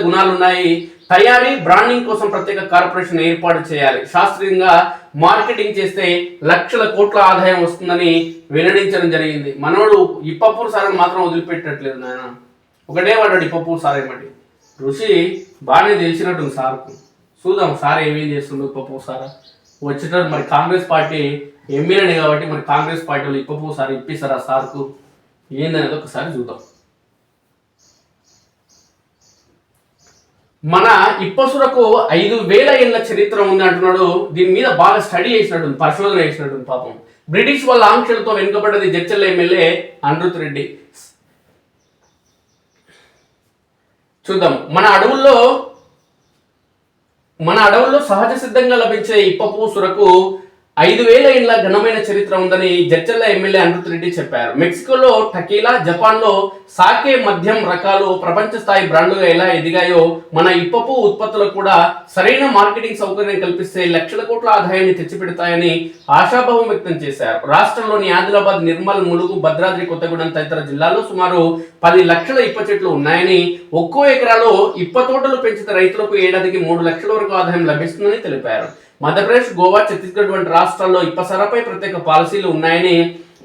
గుణాలున్నాయి. తయారీ, బ్రాండింగ్ కోసం ప్రత్యేక కార్పొరేషన్ ఏర్పాటు చేయాలి. శాస్త్రీయంగా మార్కెటింగ్ చేస్తే లక్షల కోట్ల ఆదాయం వస్తుందని వెల్లడించడం జరిగింది. మనోడు ఇప్పపూర్ సారని మాత్రం వదిలిపెట్టట్లేదు నాయన. ఒకటే వాడాడు ఇప్పపూర్ సార్ ఏమంటే రుచి బాగానే తెలిసినట్టుంది సార్కు. చూద్దాం సార్ ఏమేం చేస్తుండో. ఇప్పపూర్ సారా వచ్చేటప్పుడు మరి కాంగ్రెస్ పార్టీ ఎమ్మెల్యేనే కాబట్టి మరి కాంగ్రెస్ పార్టీ వాళ్ళు ఇప్పపూర్ సార్ ఇప్పిస్తారా సార్కు ఏందనేది ఒకసారి చూద్దాం. మన ఇప్పసురకు 5,000 ఏళ్ల చరిత్ర ఉంది అంటున్నాడు. దీని మీద బాగా స్టడీ చేసినట్టు, పరిశోధన చేసినట్టు. పాపం బ్రిటిష్ వాళ్ళ ఆంక్షలతో వెనుకబడ్డది జడ్చర్ల ఎమ్మెల్యే అనిరుత్ రెడ్డి. చూద్దాం. మన అడవుల్లో సహజ సిద్ధంగా లభించే ఇప్పపు సురకు 5,000 ఏళ్ల ఘనమైన చరిత్ర ఉందని జడ్చర్ల ఎమ్మెల్యే అనిరుత్ రెడ్డి చెప్పారు. మెక్సికోలో టకీలా, జపాన్లో సాకే మద్యం రకాలు ప్రపంచ స్థాయి బ్రాండ్లుగా ఎలా ఎదిగాయో మన ఇప్పపు ఉత్పత్తులకు కూడా సరైన మార్కెటింగ్ సౌకర్యం కల్పిస్తే లక్షల కోట్ల ఆదాయాన్ని తెచ్చిపెడతాయని ఆశాభావం వ్యక్తం చేశారు. రాష్ట్రంలోని ఆదిలాబాద్, నిర్మల్, ములుగు, భద్రాద్రి కొత్తగూడెం తదితర జిల్లాల్లో సుమారు 10 లక్షల ఇప్ప చెట్లు ఉన్నాయని, ఒక్కో ఎకరాలో ఇప్ప తోటలు పెంచితే రైతులకు ఏడాదికి 3 లక్షల వరకు ఆదాయం లభిస్తుందని తెలిపారు. మధ్యప్రదేశ్, గోవా, ఛత్తీస్గఢ్ వంటి రాష్ట్రాల్లో ఇప్ప సరపై ప్రత్యేక పాలసీలు ఉన్నాయని,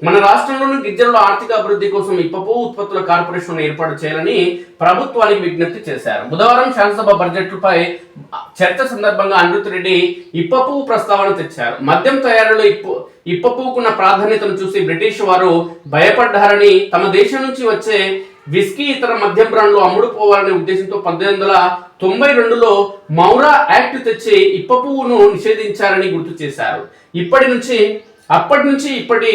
మన రాష్ట్రంలోని గిరిజనుల ఆర్థిక అభివృద్ధి కోసం ఇప్పపు ఉత్పత్తుల కార్పొరేషన్ ఏర్పాటు చేయాలని ప్రభుత్వానికి విజ్ఞప్తి చేశారు. బుధవారం శాసనసభ బడ్జెట్లపై చర్చ సందర్భంగా అనిరుత్ రెడ్డి ఇప్పపు ప్రస్తావన తెచ్చారు. మద్యం తయారీలో ఇప్పపుకున్న ప్రాధాన్యతను చూసి బ్రిటిష్ వారు భయపడ్డారని, తమ దేశం నుంచి వచ్చే విస్కీ, ఇతర మద్యం బ్రాండ్లు అమ్ముడుపోవాలనే ఉద్దేశంతో 1892లో మౌరా యాక్ట్ తెచ్చి ఇప్ప పువ్వును నిషేధించారని గుర్తు చేశారు. అప్పటి నుంచి ఇప్పటి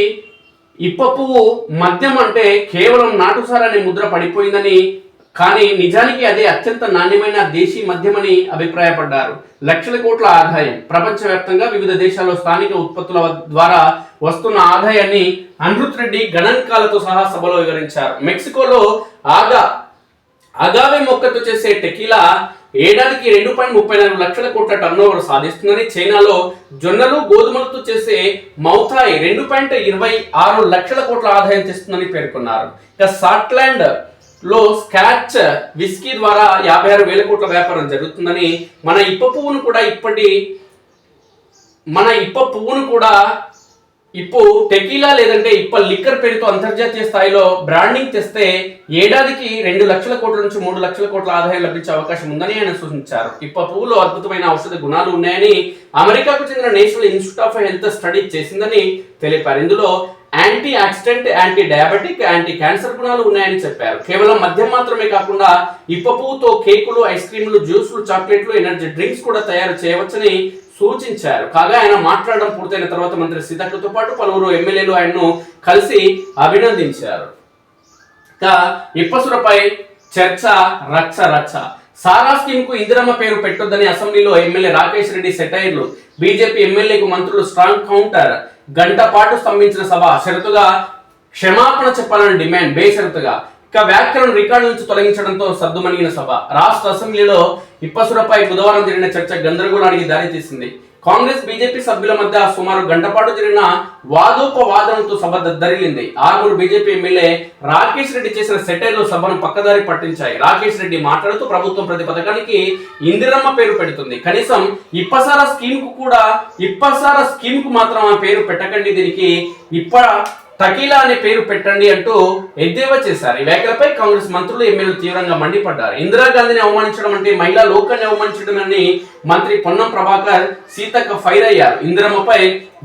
ఇప్ప పువ్వు మద్యం అంటే కేవలం నాటుసారనే ముద్ర పడిపోయిందని, కానీ నిజానికి అదే అత్యంత నాణ్యమైన దేశీ మద్యమని అభిప్రాయపడ్డారు. లక్షల కోట్ల ఆదాయం, ప్రపంచవ్యాప్తంగా వివిధ దేశాల్లో స్థానిక ఉత్పత్తుల ద్వారా వస్తున్న ఆదాయాన్ని అనిరుత్ రెడ్డి గణాంకాలతో సహా సభలో వివరించారు. మెక్సికోలో అగావే మొక్కతో చేసే టెకీలా ఏడాదికి 2.34 లక్షల కోట్ల టర్నోవర్ సాధిస్తుందని, చైనాలో జొన్నలు, గోధుమలతో చేసే మౌథాయ్ 2.26 లక్షల కోట్ల ఆదాయం తెస్తుందని పేర్కొన్నారు. ఇక స్కాట్లాండ్ లో స్కాచ్ విస్కీ ద్వారా 56,000 కోట్ల వ్యాపారం జరుగుతుందని, మన ఇప్ప పువ్వును కూడా ఇప్పుడు టెకీలా లేదంటే ఇప్ప లిక్కర్ పేరుతో అంతర్జాతీయ స్థాయిలో బ్రాండింగ్ తెస్తే ఏడాదికి 2 లక్షల కోట్ల నుంచి 3 లక్షల కోట్ల ఆదాయం లభించే అవకాశం ఉందని ఆయన సూచించారు. ఇప్ప పువ్వులో అద్భుతమైన ఔషధ గుణాలు ఉన్నాయని అమెరికాకు చెందిన national institute of health study చేసిందని తెలిపారు. ఇందులో anti oxidant, anti diabetic, anti cancer గుణాలు ఉన్నాయని చెప్పారు. కేవలం మద్యం మాత్రమే కాకుండా ఇప్ప పువ్వుతో కేకులు, ఐస్ క్రీములు, జ్యూసులు, చాక్లెట్లు, ఎనర్జీ డ్రింక్స్ కూడా తయారు చేయవచ్చని సూచించారు. కాగా ఆయన మాట్లాడడం పూర్తయిన తర్వాత మంత్రి సీతక్కతో పాటు పలువురు ఎమ్మెల్యేలు ఆయన్ను కలిసి అభినందించారు. ఇప్పసురపై చర్చ రచ్చ. సారా స్కీమ్ కు ఇందిరమ్మ పేరు పెట్టొద్దని అసెంబ్లీలో ఎమ్మెల్యే రాకేష్ రెడ్డి సెటైర్లు. బీజేపీ ఎమ్మెల్యేకు మంత్రులు స్ట్రాంగ్ కౌంటర్. గంట పాటు స్తంభించిన సభ. షరతుగా క్షమాపణ చెప్పాలని డిమాండ్. బేషరతుగా వ్యాఖ్యలను రికార్డు నుంచి తొలగించడంతో సద్దుమణిగిన సభ. రాష్ట్ర అసెంబ్లీలో ఇప్పసురపై బుధవారం జరిగిన చర్చ గందరగోళానికి దారితీసింది. కాంగ్రెస్, బీజేపీ సభ్యుల మధ్య సుమారు గంట పాటు జరిగిన వాదోపవాదనతో సభ దద్దరిల్లింది. 6 బీజేపీ ఎమ్మెల్యే రాకేష్ రెడ్డి చేసిన సెటైర్లు సభను పక్కదారి పట్టించాయి. రాకేష్ రెడ్డి మాట్లాడుతూ ప్రభుత్వం ప్రతి పథకానికి ఇందిరమ్మ పేరు పెడుతుంది, కనీసం ఇప్పసార స్కీమ్ కు మాత్రం ఆ పేరు పెట్టకండి, దీనికి టకీలా అనే పేరు పెట్టండి అంటూ ఎద్దేవా చేశారు. ఈ వ్యాఖ్యలపై కాంగ్రెస్ మంత్రులు, ఎమ్మెల్యేలు తీవ్రంగా మండిపడ్డారు. ఇందిరాగాంధీని అవమానించడం అంటే మహిళా లోకాన్ని అవమానించడం అని మంత్రి పొన్నం ప్రభాకర్ సీతక్క ఫైర్ అయ్యారు. ఇందిరమ్మపై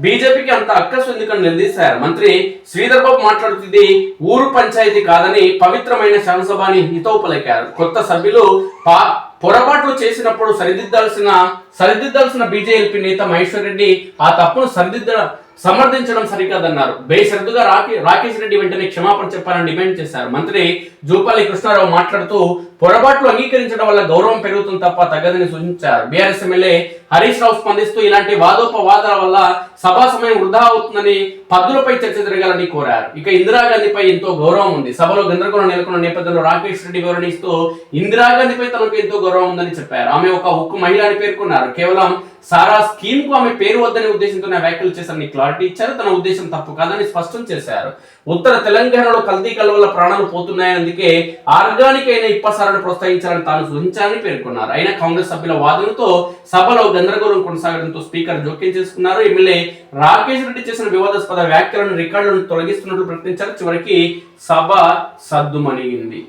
బీజేపీకి అంత అక్కసు ఎందుకని నిలదీశారు. మంత్రి శ్రీధర్ బాబు మాట్లాడుతుంది ఊరు పంచాయతీ కాదని పవిత్రమైన శాసనసభని హితవు పలికారు. కొత్త సభ్యులు పొరపాట్లు చేసినప్పుడు సరిదిద్దాల్సిన బీజేపీ నేత మహేశ్వర్ రెడ్డి ఆ తప్పును సమర్థించడం సరికాదన్నారు. బేషరతుగా రాకేష్ రెడ్డి వెంటనే క్షమాపణ చెప్పాలని డిమాండ్ చేశారు. మంత్రి జూపల్లి కృష్ణారావు మాట్లాడుతూ పొరపాట్లు అంగీకరించడం వల్ల గౌరవం పెరుగుతుంది తప్ప తగ్గదని సూచించారు. బీఆర్ఎస్ ఎమ్మెల్యే హరీష్ రావు స్పందిస్తూ ఇలాంటి వాదోపవాదాల వల్ల సభా సమయం వృధా అవుతుందని పద్దులపై చర్చ జరగాలని కోరారు. ఇక ఇందిరాగాంధీపై ఎంతో గౌరవం ఉంది. సభలో గందరగోళం నెలకొన్న నేపథ్యంలో రాకేష్ రెడ్డి వివరణ ఇస్తూ ఇందిరాగాంధీపై తనకు ఎంతో గౌరవం ఉందని చెప్పారు. ఆమె ఒక ఉక్కు మహిళ అని పేర్కొన్నారు. కేవలం సారా స్కీమ్ కు ఆమె పేరు వద్దనే ఉద్దేశంతో వ్యాఖ్యలు చేశారని క్లారిటీ ఇచ్చారు. తన ఉద్దేశం తప్పు కాదని స్పష్టం చేశారు. ఉత్తర తెలంగాణలో కల్తీ కళ్ళ వల్ల ప్రాణాలు పోతున్నాయని, అందుకే ఆర్గానిక్ అయిన ఇప్పసారాన్ని ప్రోత్సహించాలని తాను సూచించాలని పేర్కొన్నారు. అయినా కాంగ్రెస్ సభ్యుల వాదనతో సభలో గందరగోళం కొనసాగడంతో స్పీకర్ జోక్యం చేసుకున్నారు. ఎమ్మెల్యే రాకేష్ రెడ్డి చేసిన వివాదాస్పద వ్యాఖ్యలను రికార్డులను తొలగిస్తున్నట్లు ప్రకటించారు. చివరికి సభ సద్దుమణిగింది.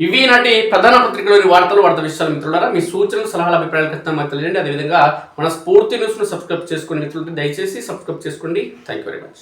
ఇవి నాటి ప్రధాన పత్రికలోని వార్తా విషయాలు. మిత్రులారా, మీ సూచనలు సలహాల అభిప్రాయాలు ఖచ్చితంగా తెలియజేయండి. అదేవిధంగా మన స్ఫూర్తి న్యూస్ ను సబ్స్క్రైబ్ చేసుకుని మిత్రులు దయచేసి సబ్స్క్రైబ్ చేసుకోండి. Thank you very much.